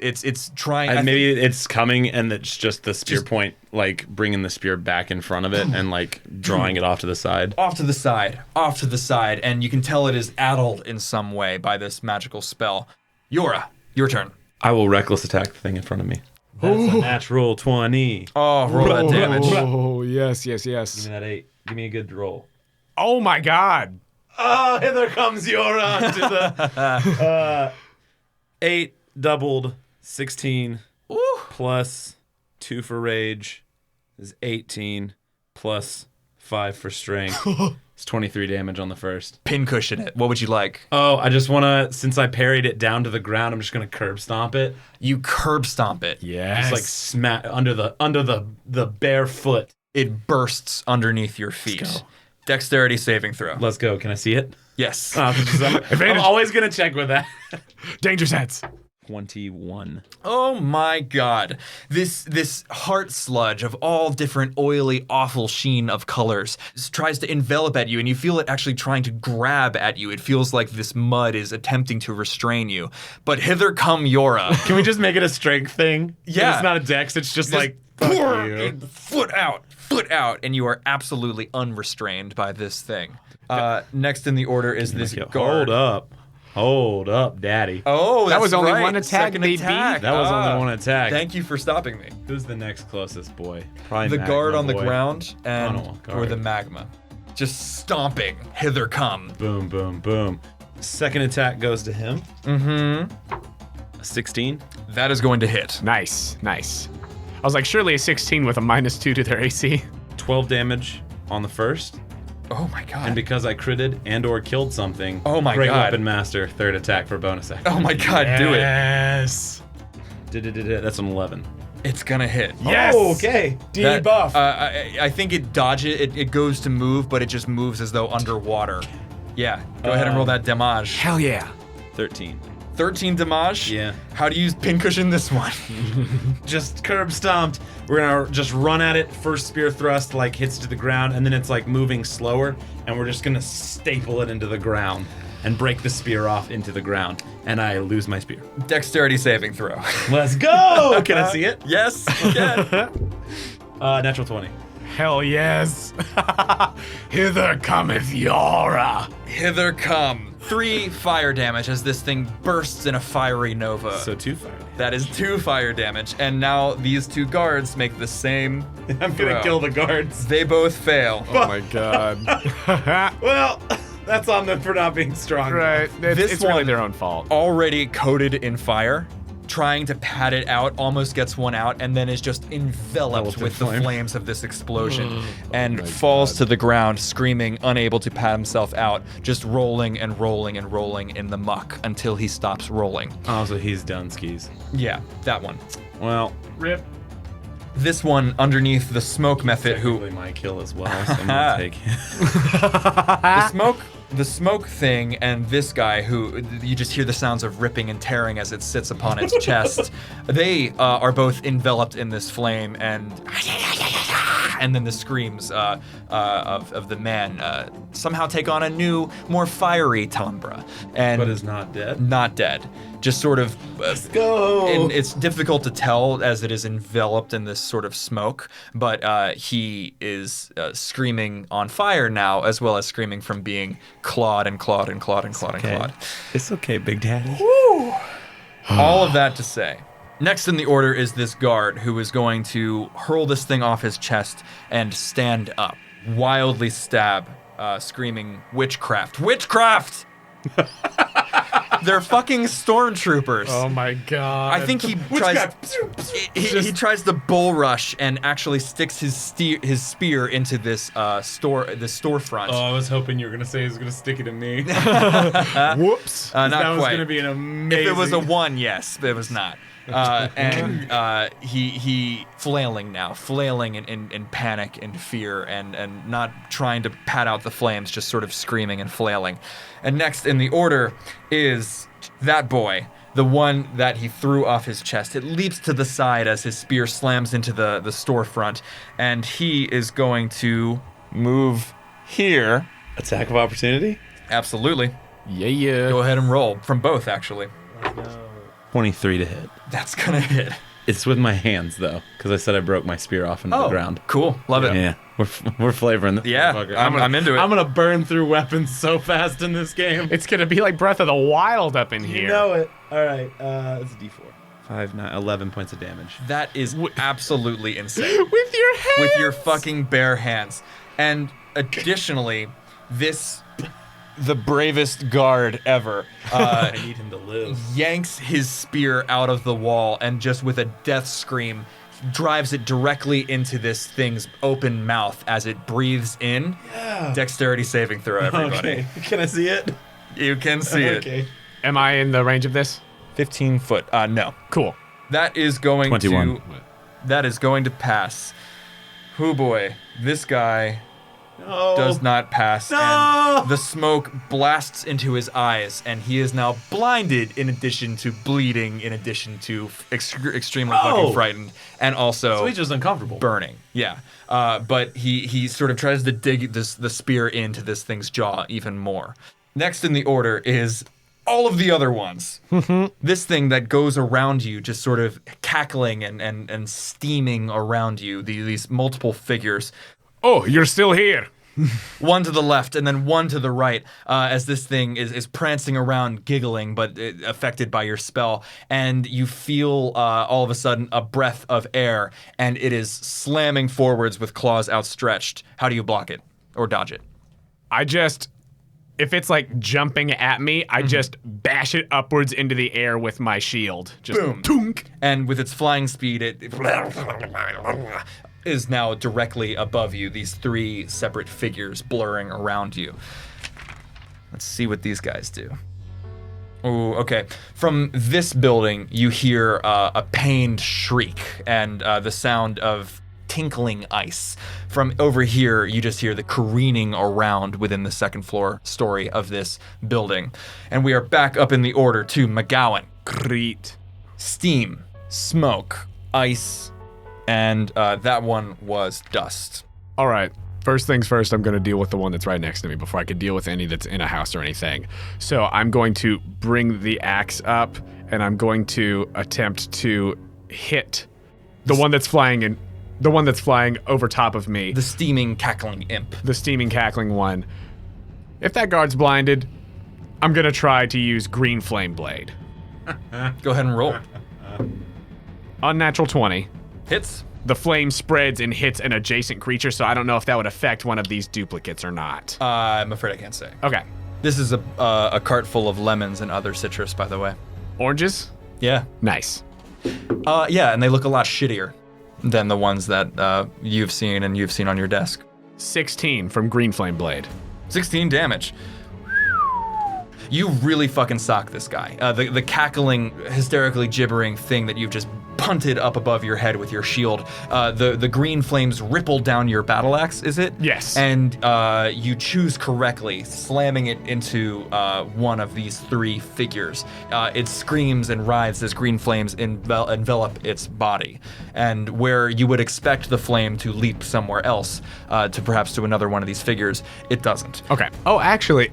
trying. Maybe it's coming, and it's just the spear point, like bringing the spear back in front of it and like drawing it off to the side. Off to the side, and you can tell it is addled in some way by this magical spell. Jøra, your turn. I will reckless attack the thing in front of me. That's a natural 20. Oh, roll that damage. Oh, yes. Give me that 8. Give me a good roll. Oh my god. Oh, here there comes Jøra to the 8 doubled 16 plus 2 for rage is 18 plus 5 for strength. It's 23 damage on the first. Pincushion it. What would you like? Oh, I just want to, since I parried it down to the ground, I'm just going to curb stomp it. You curb stomp it. Yes. Just like smack under the bare foot. It bursts underneath your feet. Let's go. Dexterity saving throw. Let's go. Can I see it? Yes. I'm always going to check with that. Danger sets. 21. Oh my god. This heart sludge of all different oily, awful sheen of colors tries to envelop at you, and you feel it actually trying to grab at you. It feels like this mud is attempting to restrain you. But hither come Jøra. Can we just make it a strength thing? Yeah. It's not a dex, it's just like foot out, and you are absolutely unrestrained by this thing. Next in the order is this guard. Hold up, daddy. Oh, that was only right. one attack, Second baby. attack. That was only one attack. Thank you for stopping me. Who's the next closest boy? Probably The Magma guard on the boy. ground and guard. or the magma. Just stomping. Hither come. Boom, boom, boom. Second attack goes to him. Mm-hmm. 16. That is going to hit. Nice. I was like, surely a 16 with a -2 to their AC. 12 damage on the first. Oh my god. And because I critted and or killed something, Oh my Great God. Weapon Master, third attack for bonus action. Oh my god, do it. Yes. That's an 11. It's gonna hit. Yes. Oh, okay. That- I think it dodges it goes to move, but it just moves as though underwater. Yeah. Go ahead and roll that damage. Hell yeah. 13. 13 damage? Yeah. How do you pincushion this one? Just curb stomped. We're gonna just run at it. First spear thrust like hits to the ground, and then it's like moving slower, and we're just gonna staple it into the ground and break the spear off into the ground, and I lose my spear. Dexterity saving throw. Let's go! Can I see it? Yes, you can. Natural 20. Hell yes. Hither cometh Jøra. Hither come. 3 fire damage as this thing bursts in a fiery nova. So 2 fire. That is 2 fire damage, and now these 2 guards make the same I'm throw. gonna kill the guards. They both fail. Oh my god. Well, that's on them for not being strong. Right. This It's really one- their own fault. Already coated in fire, trying to pat it out, almost gets one out, and then is just enveloped in with the flame. flames of this explosion, and my falls to the ground, screaming, unable to pat himself out, just rolling and rolling and rolling in the muck until he stops rolling. Oh, so he's done skis. Yeah, that one. Well, Rip. This one underneath the smoke method, who technically my kill as well, so I'm gonna take him. the smoke thing, and this guy who you just hear the sounds of ripping and tearing as it sits upon its chest. They are both enveloped in this flame, and then the screams of the man somehow take on a new, more fiery timbre, and But is not dead. not dead. Just sort of. Let's go! And it's difficult to tell as it is enveloped in this sort of smoke, but he is screaming on fire now, as well as screaming from being clawed and clawed and clawed and clawed and clawed. It's okay, Big Daddy. All of that to say. Next in the order is this guard who is going to hurl this thing off his chest and stand up, wildly stab, screaming, "Witchcraft! Witchcraft!" They're fucking stormtroopers. Oh my god. I think he tries. He tries to bull rush and actually sticks his spear into this storefront. Oh, I was hoping you were gonna say he was gonna stick it in me. Whoops. Not that was quite. gonna be an amazing. If it was a 1, yes, it was not. And he flailing in panic and fear and not trying to pat out the flames, just sort of screaming and flailing. And next in the order is that boy, the one that he threw off his chest. It leaps to the side as his spear slams into the storefront, and he is going to move here. Attack of opportunity. Absolutely. Yeah. Go ahead and roll from both, actually. 23 to hit. That's gonna hit. It's with my hands though, because I said I broke my spear off into the ground. Cool. Love it. Yeah, we're flavoring this. Yeah, motherfucker. I'm into it. I'm gonna burn through weapons so fast in this game. It's gonna be like Breath of the Wild up in here. You know it. All right, it's a D4. 5, 9, 11 points of damage. That is absolutely insane. With your hands. With your fucking bare hands. And additionally, the bravest guard ever, I need him to live. yanks his spear out of the wall and just with a death scream drives it directly into this thing's open mouth as it breathes in. Yeah. Dexterity saving throw, everybody. Okay. Can I see it? You can see Okay. Am I in the range of this? it. 15 foot. No. Cool. That is going 21. That is going to pass. Oh boy, this guy No. does not pass, No! and the smoke blasts into his eyes, and he is now blinded in addition to bleeding, in addition to extremely fucking frightened, and also So he's just uncomfortable. burning. Yeah, but he sort of tries to dig the spear into this thing's jaw even more. Next in the order is all of the other ones. This thing that goes around you, just sort of cackling and steaming around you, these multiple figures. Oh, you're still here. One to the left and then one to the right, as this thing is prancing around, giggling, but affected by your spell. And you feel all of a sudden a breath of air, and it is slamming forwards with claws outstretched. How do you block it or dodge it? If it's like jumping at me, I just bash it upwards into the air with my shield. Just Boom. Toonk. And with its flying speed, it is now directly above you, these three separate figures blurring around you. Let's see what these guys do. Ooh, okay. From this building, you hear a pained shriek and the sound of tinkling ice. From over here, you just hear the careening around within the second floor story of this building. And we are back up in the order to MacGowan. Great. Steam, smoke, ice, and that one was dust. All right. First things first, I'm going to deal with the one that's right next to me before I could deal with any that's in a house or anything. So I'm going to bring the axe up, and I'm going to attempt to hit the one that's flying over top of me. The steaming, cackling imp. The steaming, cackling one. If that guard's blinded, I'm going to try to use Green Flame Blade. Go ahead and roll. Unnatural 20. Hits. The flame spreads and hits an adjacent creature, so I don't know if that would affect one of these duplicates or not. I'm afraid I can't say. Okay. This is a cart full of lemons and other citrus, by the way. Oranges? Yeah. Nice. Yeah, and they look a lot shittier than the ones that you've seen on your desk. 16 from Green Flame Blade. 16 damage. You really fucking sock this guy. The cackling, hysterically gibbering thing that you've just punted up above your head with your shield. The green flames ripple down your battle axe, is it? Yes. And you choose correctly, slamming it into one of these three figures. It screams and writhes as green flames envelop its body. And where you would expect the flame to leap somewhere else, perhaps to another one of these figures, it doesn't. Okay. Oh, actually,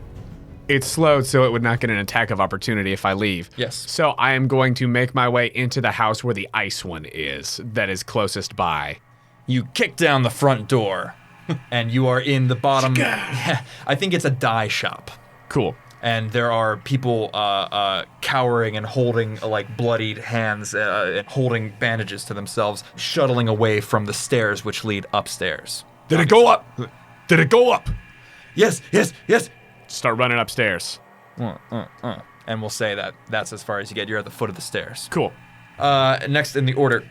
it's slowed, so it would not get an attack of opportunity if I leave. Yes. So I am going to make my way into the house where the ice one is, that is closest by. You kick down the front door, and you are in the bottom. Yeah, I think it's a dye shop. Cool. And there are people cowering and holding like bloodied hands and holding bandages to themselves, shuttling away from the stairs which lead upstairs. Did it go up? Did it go up? Yes, yes, yes. Start running upstairs. And we'll say that's as far as you get. You're at the foot of the stairs. Cool. Next in the order,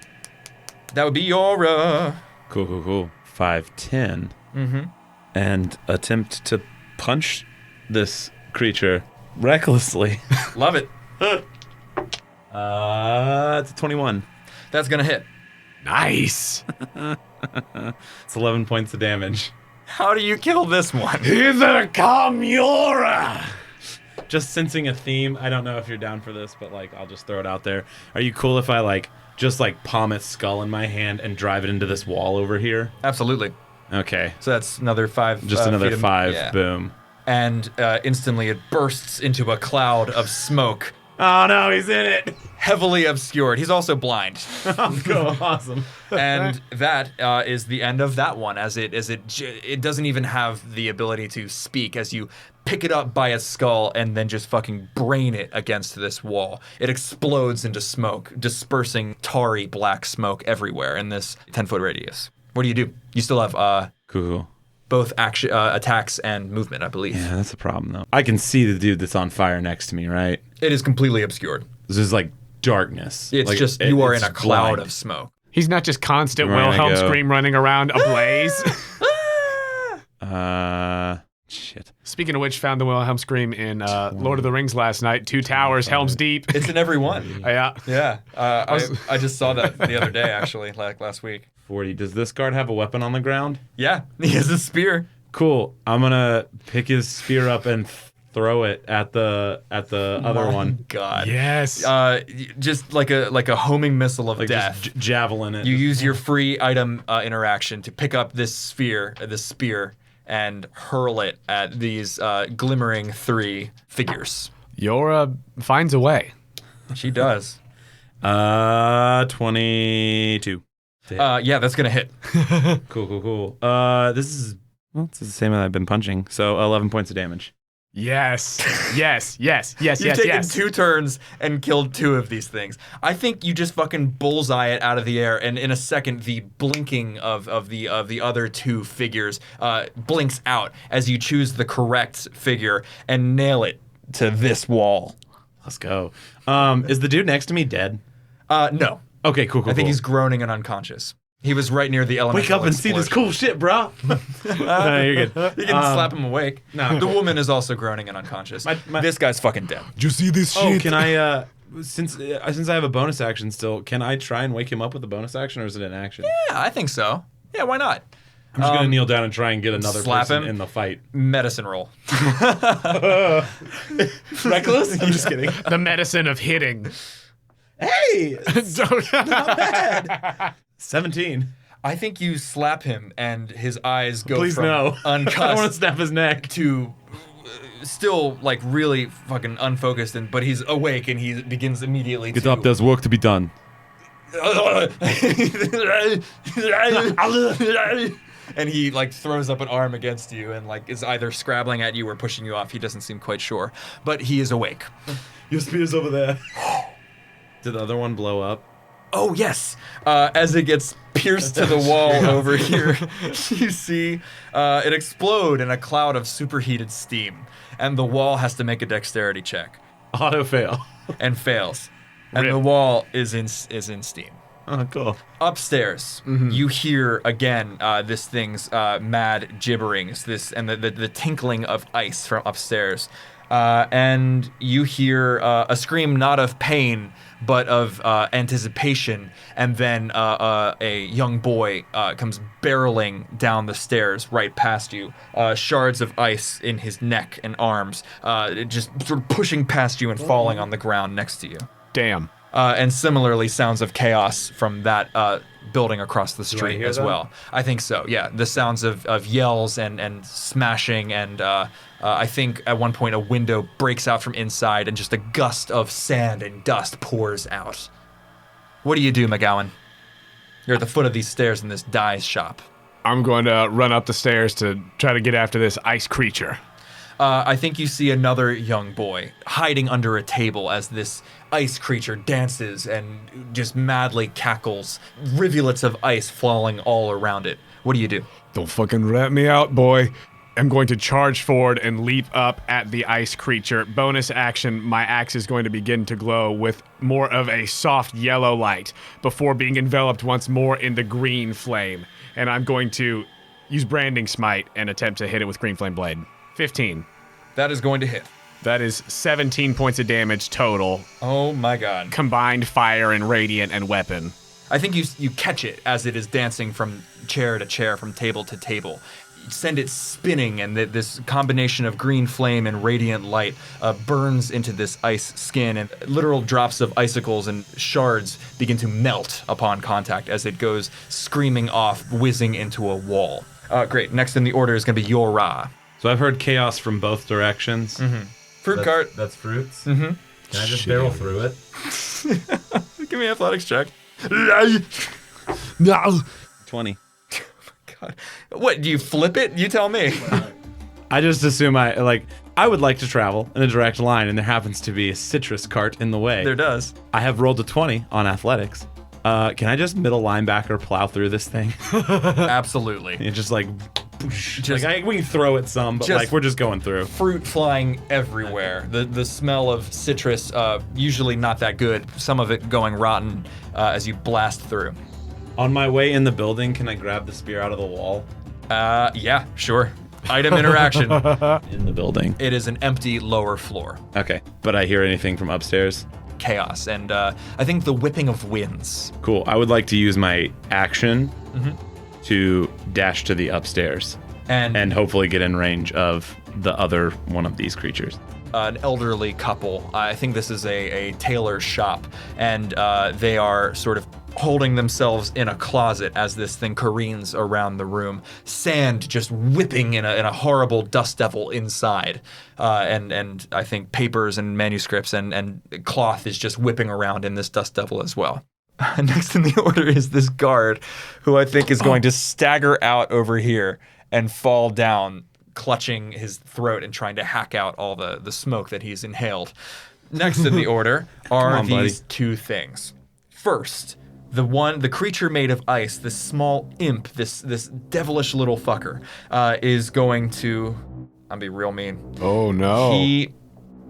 that would be Jøra. Cool. 5'10". And attempt to punch this creature recklessly. Love it. It's a 21. That's gonna hit. Nice. It's 11 points of damage. How do you kill this one? Hither come Jøra! Just sensing a theme. I don't know if you're down for this, but like I'll just throw it out there. Are you cool if I just palm its skull in my hand and drive it into this wall over here? Absolutely. Okay. So that's another 5. Just another feet of, 5. yeah. Boom. And instantly it bursts into a cloud of smoke. Oh no, he's in it. Heavily obscured. He's also blind. Oh, cool. Awesome. And that is the end of that one, as it doesn't even have the ability to speak as you pick it up by its skull and then just fucking brain it against this wall. It explodes into smoke, dispersing tarry black smoke everywhere in this 10-foot radius. What do? You still have Cool. both action, attacks and movement, I believe. Yeah, that's a problem though. I can see the dude that's on fire next to me, right? It is completely obscured. This is like darkness. It's just you are in a cloud of smoke. He's not just constant Where did I Wilhelm go? scream running around ablaze. Shit. Speaking of which, found the Wilhelm scream in Lord of the Rings last night. 2 towers, Helm's Deep. It's in every one. Yeah. Yeah. I just saw that the other day, actually, like last week. 40. Does this guard have a weapon on the ground? Yeah, he has a spear. Cool. I'm gonna pick his spear up and throw it at the other one. God. Yes. Just like a homing missile of Like death. just javelin it. You use your free item interaction to pick up this spear, and hurl it at these glimmering 3 figures. Jøra finds a way. She does. 22. Yeah, that's gonna hit. Cool. This is it's the same that I've been punching. So 11 points of damage. Yes. You've taken 2 turns and killed 2 of these things. I think you just fucking bullseye it out of the air, and in a second, the blinking of the other 2 figures blinks out as you choose the correct figure and nail it to this wall. Let's go. Is the dude next to me dead? No. Okay, cool. I think he's groaning and unconscious. He was right near the elemental Wake up and explosion. see this cool shit, bro. No, you're good. You can slap him awake. No. The woman is also groaning and unconscious. This guy's fucking dead. Did you see this shit? Oh, can I? Since I have a bonus action still, can I try and wake him up with a bonus action, or is it an action? Yeah, I think so. Yeah, why not? I'm just gonna kneel down and try and get another slap person him. in the fight. Medicine roll. Reckless? I'm just kidding. The medicine of hitting. Hey, not bad. 17. I think you slap him and his eyes go Please from no. I don't want to uncussed snap his neck. to still like really fucking unfocused, but he's awake and he begins immediately Get up, there's work to be done. And he like throws up an arm against you and like is either scrabbling at you or pushing you off. He doesn't seem quite sure, but he is awake. Your spear's over there. Did the other one blow up? Oh, yes. As it gets pierced to the wall over here, you see it explode in a cloud of superheated steam. And the wall has to make a dexterity check. Auto fail. And fails. And Rip. the wall is in steam. Oh, cool. Upstairs, you hear again this thing's mad gibberings, and the tinkling of ice from upstairs. And you hear a scream not of pain, but of anticipation, and then a young boy comes barreling down the stairs right past you, shards of ice in his neck and arms, just sort of pushing past you and falling on the ground next to you. Damn. And similarly, sounds of chaos from that building across the street hear as that? well. I think so, yeah. The sounds of yells and smashing, and I think at one point a window breaks out from inside and just a gust of sand and dust pours out. What do you do, MacGowan? You're at the foot of these stairs in this dye's shop. I'm going to run up the stairs to try to get after this ice creature. I think you see another young boy hiding under a table as this ice creature dances and just madly cackles, rivulets of ice falling all around it. What do you do? Don't fucking rat me out, boy. I'm going to charge forward and leap up at the ice creature. Bonus action, my axe is going to begin to glow with more of a soft yellow light before being enveloped once more in the green flame. And I'm going to use Branding Smite and attempt to hit it with Green Flame Blade. 15. That is going to hit. That is 17 points of damage total. Oh my god. Combined fire and radiant and weapon. I think you catch it as it is dancing from chair to chair, from table to table. You send it spinning, and this combination of green flame and radiant light burns into this ice skin, and literal drops of icicles and shards begin to melt upon contact as it goes screaming off, whizzing into a wall. Great. Next in the order is going to be Jøra. So I've heard chaos from both directions. Fruit cart. That's fruits? Mm-hmm. Can I just barrel through it? Give me an athletics check. No. 20. God. What, do you flip it? You tell me. I just assume I would like to travel in a direct line, and there happens to be a citrus cart in the way. There does. I have rolled a 20 on athletics. Can I just middle linebacker plow through this thing? Absolutely. It's just like, Just- we can throw it some, but just- we're just going through. Fruit flying everywhere. The smell of citrus, usually not that good. Some of it going rotten as you blast through. On my way in the building, can I grab the spear out of the wall? Yeah, sure. Item interaction. In the building. It is an empty lower floor. Okay, but I hear anything from upstairs? Chaos, and I think the whipping of winds. Cool. I would like to use my action to dash to the upstairs and hopefully get in range of the other one of these creatures. An elderly couple. I think this is a tailor's shop, and they are sort of holding themselves in a closet as this thing careens around the room. Sand just whipping in a horrible dust devil inside. And I think papers and manuscripts and cloth is just whipping around in this dust devil as well. Next in the order is this guard, who I think is going to stagger out over here and fall down, clutching his throat and trying to hack out all the smoke that he's inhaled. Next in the order are these two things. First, the creature made of ice, this small imp, this devilish little fucker, is going to... I'll be real mean. Oh, no.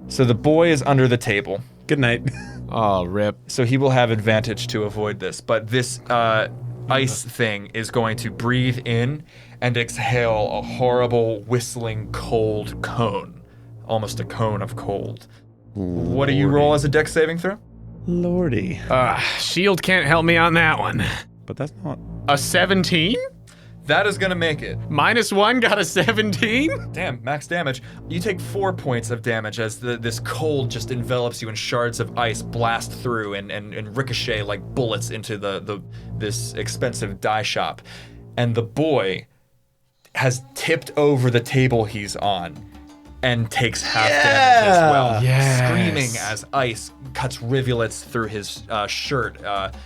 So the boy is under the table. Good night. Oh, rip. So he will have advantage to avoid this. But this ice thing is going to breathe in and exhale a horrible, whistling, cold cone. Almost a cone of cold. Lordy. What do you roll as a dex saving throw? Lordy. Shield can't help me on that one. But that's not... A 17? That is going to make it. -1 got a 17? Damn, max damage. You take 4 points of damage as this cold just envelops you and shards of ice blast through and ricochet like bullets into this expensive dye shop. And the boy has tipped over the table he's on and takes half damage as well. Yes. Screaming as ice cuts rivulets through his shirt,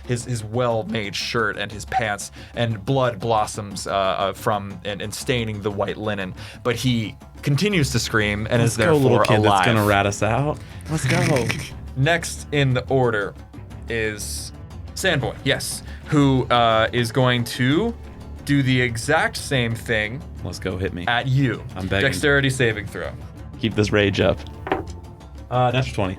his well-made shirt and his pants, and blood blossoms from and staining the white linen. But he continues to scream and is therefore little kid alive. that's gonna rat us out. Let's go. Next in the order is Sandboy, yes, who is going to do the exact same thing Let's go, hit me. at you. I'm begging. Dexterity saving throw. Keep this rage up. Natural 20.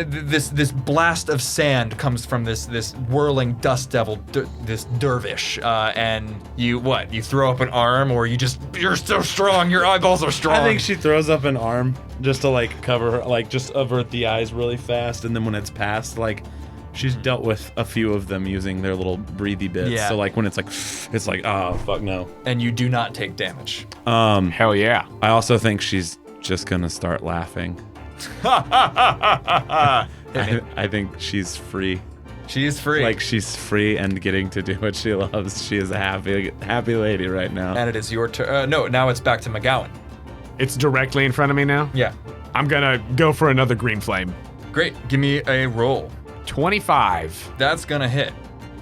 This blast of sand comes from this whirling dust devil, this dervish, and you throw up an arm, or you're so strong, your eyeballs are strong. I think she throws up an arm just to like cover her, like just avert the eyes really fast, and then when it's past, like she's dealt with a few of them using their little breathy bits. Yeah. So like when it's like, oh fuck no. And you do not take damage. Hell yeah. I also think she's just gonna start laughing. I think she's free. She is free. Like she's free and getting to do what she loves. She is a happy lady right now. And it is your turn. No, now it's back to MacGowan. It's directly in front of me now? Yeah. I'm gonna go for another green flame. Great. Give me a roll. 25. That's gonna hit.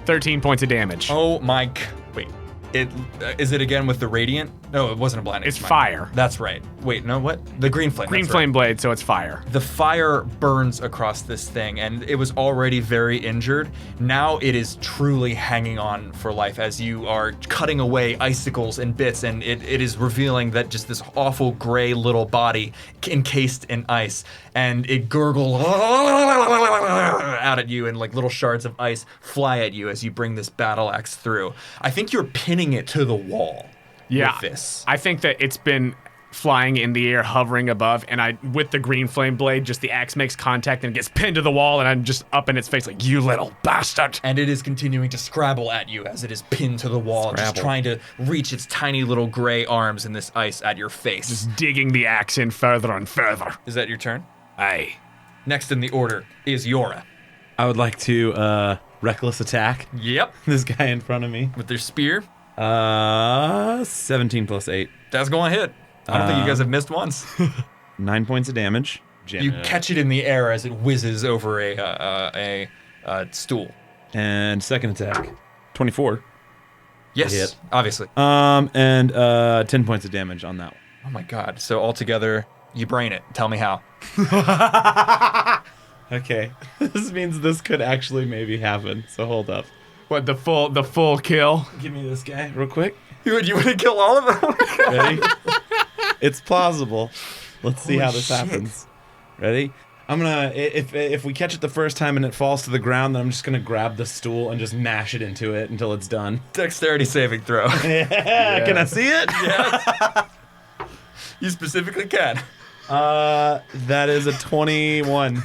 13 points of damage. Oh my. Wait. Is it again with the radiant? No, it wasn't a blinding. It's smite. fire. That's right. Wait, no, what? The green flame. Green that's flame right. blade, so it's fire. The fire burns across this thing, and it was already very injured. Now it is truly hanging on for life as you are cutting away icicles and bits, and it is revealing that just this awful gray little body encased in ice, and it gurgles out at you, and like little shards of ice fly at you as you bring this battle axe through. I think you're pinning it to the wall. Yeah, with this. I think that it's been flying in the air, hovering above, and with the green flame blade, just the axe makes contact and it gets pinned to the wall, and I'm just up in its face like, you little bastard. And it is continuing to scrabble at you as it is pinned to the wall, just trying to reach its tiny little gray arms in this ice at your face. Just digging the axe in further and further. Is that your turn? Aye. Next in the order is Jøra. I would like to reckless attack Yep. this guy in front of me. With their spear. 17 plus 8. That's going to hit. I don't think you guys have missed once. 9 points of damage. Jam You it up. catch it in the air as it whizzes over a stool. And second attack. 24. Yes, Hit. obviously. And 10 points of damage on that one. Oh my god. So altogether, you brain it. Tell me how. Okay. This means this could actually maybe happen. So hold up. What, the full kill? Give me this guy real quick. You want to kill all of them? Ready? It's plausible. Let's see how this shit. happens. Ready? I'm gonna, if we catch it the first time and it falls to the ground, then I'm just gonna grab the stool and just mash it into it until it's done. Dexterity saving throw. Can I see it? Yes. You specifically can. That is a 21.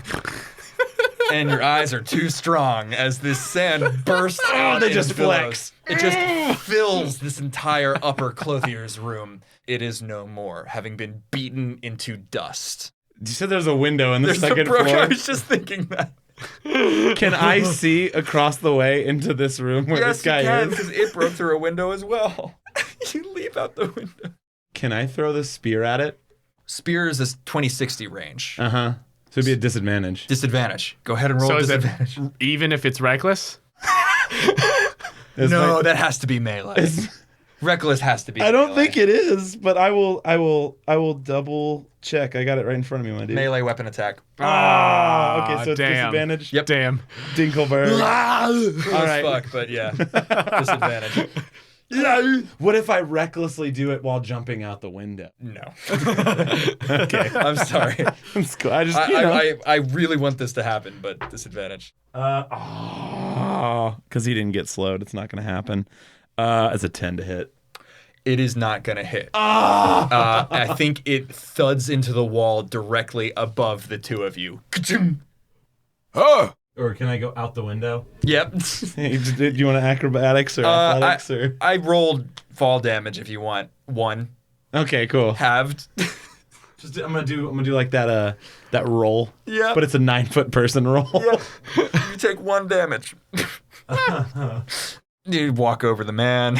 And your eyes are too strong as this sand bursts out. They in just billows. It just fills this entire upper clothier's room. It is no more, having been beaten into dust. You said there's a window in the There's second a broken. floor. I was just thinking that. Can I see across the way into this room where this guy is? because it broke through a window as well. You leap out the window. Can I throw the spear at it? Spear is this 20-60 range. Uh-huh. So it'd be a disadvantage. Disadvantage. Go ahead and roll disadvantage. Even if it's reckless? No, that has to be melee. Reckless has to be I don't melee. think it is, but I will double check. I got it right in front of me, my dude. Melee weapon attack. Ah, okay, so it's damn. disadvantage. Yep. Damn. Dinkelberg. All right. Fuck, but yeah. Disadvantage. What if I recklessly do it while jumping out the window? No. Okay. I'm sorry. That's cool. I just, I really want this to happen, but disadvantage. Because he didn't get slowed. It's not going to happen. It's a 10 to hit. It is not going to hit. I think it thuds into the wall directly above the two of you. Oh! Or can I go out the window? Yep. Hey, do you want acrobatics or athletics? Or? I rolled fall damage if you want. 1. Okay, cool. Halved. I'm gonna do like that roll. Yeah. But it's a 9-foot person roll. Yep. You take 1 damage. You walk over the man.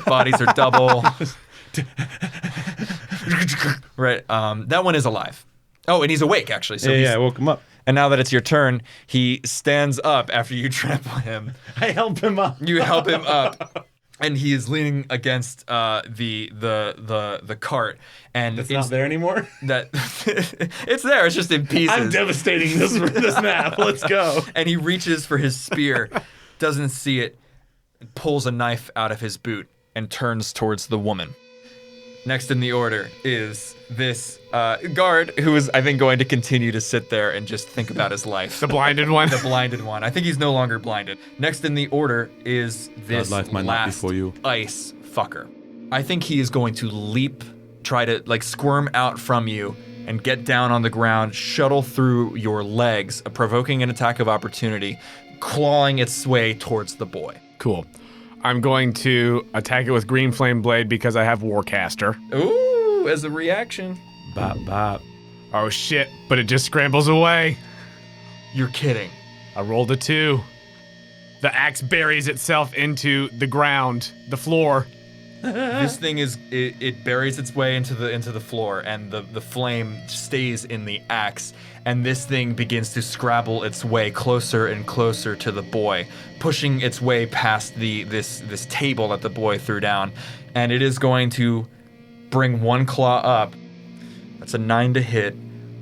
Bodies are double. Right. That one is alive. Oh, and he's awake actually. So Yeah, I woke him up. And now that it's your turn, he stands up after you trample him. I help him up. You help him up, and he is leaning against the cart. And It's not there anymore. That it's there. It's just in pieces. I'm devastating this map. Let's go. And he reaches for his spear, doesn't see it, pulls a knife out of his boot, and turns towards the woman. Next in the order is this guard who is, I think, going to continue to sit there and just think about his life. The blinded one? The blinded one. I think he's no longer blinded. Next in the order is this life might not be last for you. ice fucker. I think he is going to leap, try to like squirm out from you and get down on the ground, shuttle through your legs, provoking an attack of opportunity, clawing its way towards the boy. Cool. I'm going to attack it with Green Flame Blade because I have Warcaster. Ooh, as a reaction. Bop, bop. Oh shit, but it just scrambles away. You're kidding. I rolled a 2. The axe buries itself into the ground, the floor. This thing it buries its way into the floor, and the flame stays in the axe, and this thing begins to scrabble its way closer and closer to the boy, pushing its way past this table that the boy threw down, and it is going to bring one claw up. That's a 9 to hit.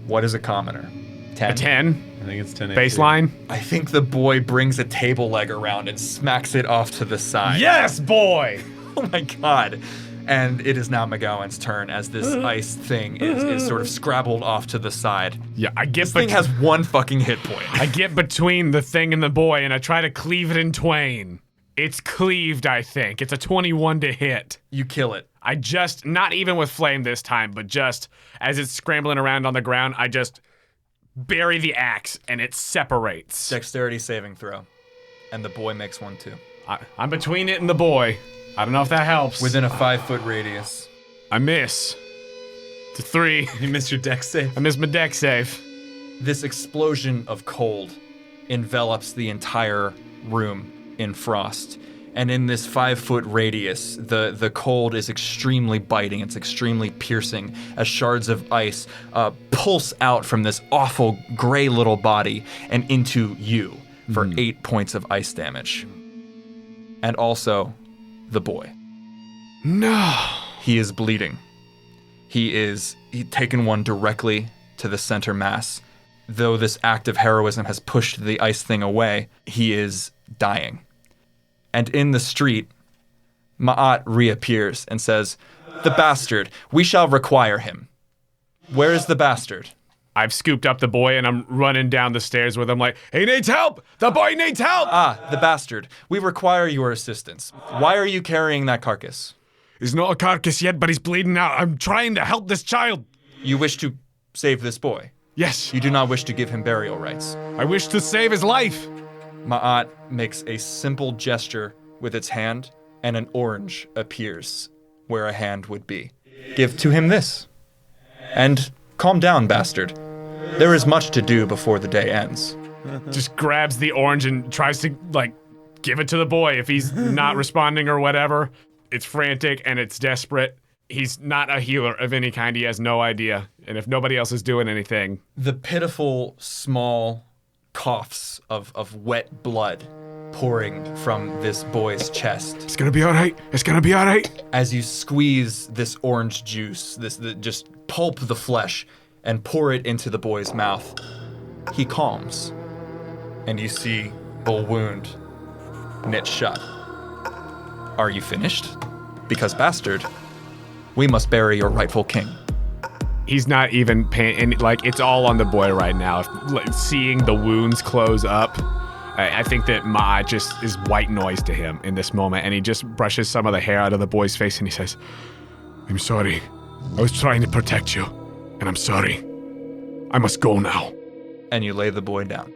What is a commoner? 10. A 10. I think it's 10 Baseline. I think the boy brings a table leg around and smacks it off to the side. Yes, boy! Oh my god. And it is now MacGowan's turn as this ice thing is sort of scrabbled off to the side. Yeah, I get This thing has 1 fucking hit point. I get between the thing and the boy and I try to cleave it in twain. It's cleaved, I think. It's a 21 to hit. You kill it. I just, not even with flame this time, but just as it's scrambling around on the ground, I just bury the axe and it separates. Dexterity saving throw. And the boy makes 1 too. I'm between it and the boy. I don't know if that helps. Within a 5-foot radius. I miss. It's a 3. You missed your dex save. I missed my deck save. This explosion of cold envelops the entire room in frost. And in this 5-foot radius, the cold is extremely biting, it's extremely piercing as shards of ice pulse out from this awful gray little body and into you for 8 points of ice damage. And also, the boy. No. He is bleeding. He's taken one directly to the center mass. Though this act of heroism has pushed the ice thing away, he is dying. And in the street, Ma'at reappears and says, "The bastard, we shall require him." Where is the bastard? I've scooped up the boy and I'm running down the stairs with him like, he needs help! The boy needs help! The bastard. We require your assistance. Why are you carrying that carcass? He's not a carcass yet, but he's bleeding out. I'm trying to help this child. You wish to save this boy. Yes. You do not wish to give him burial rites. I wish to save his life. Ma'at makes a simple gesture with its hand, and an orange appears where a hand would be. Give to him this. And calm down, bastard. There is much to do before the day ends. just grabs the orange and tries to, like, give it to the boy if he's not responding or whatever. It's frantic and it's desperate. He's not a healer of any kind. He has no idea. And if nobody else is doing anything... The pitiful, small coughs of wet blood pouring from this boy's chest. It's gonna be all right. It's gonna be all right. As you squeeze this orange juice, just pulp the flesh and pour it into the boy's mouth, he calms. And you see the wound knit shut. Are you finished? Because, bastard, we must bury your rightful king. He's not even paying, like, it's all on the boy right now. Like, seeing the wounds close up, I think that Ma just is white noise to him in this moment, and he just brushes some of the hair out of the boy's face and he says, I'm sorry. I was trying to protect you, and I'm sorry. I must go now. And you lay the boy down.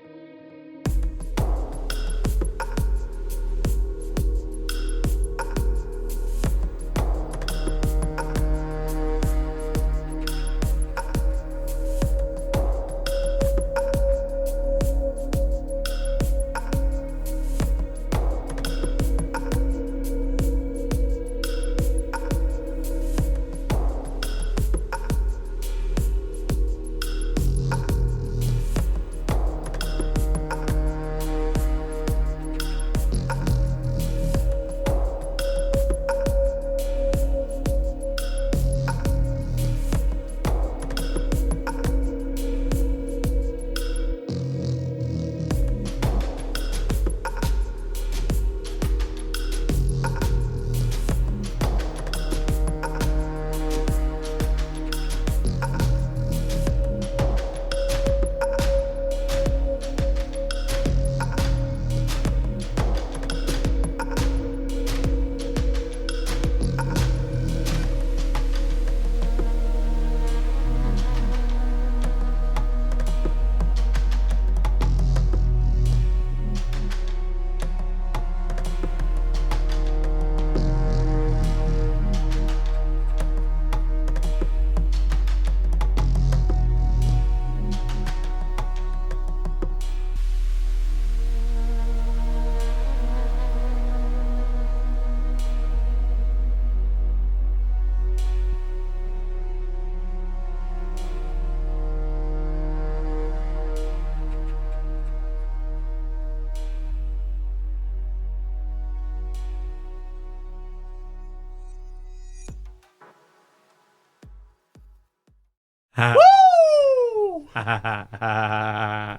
Woo! I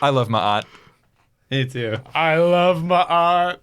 love my aunt. Me too. I love my art.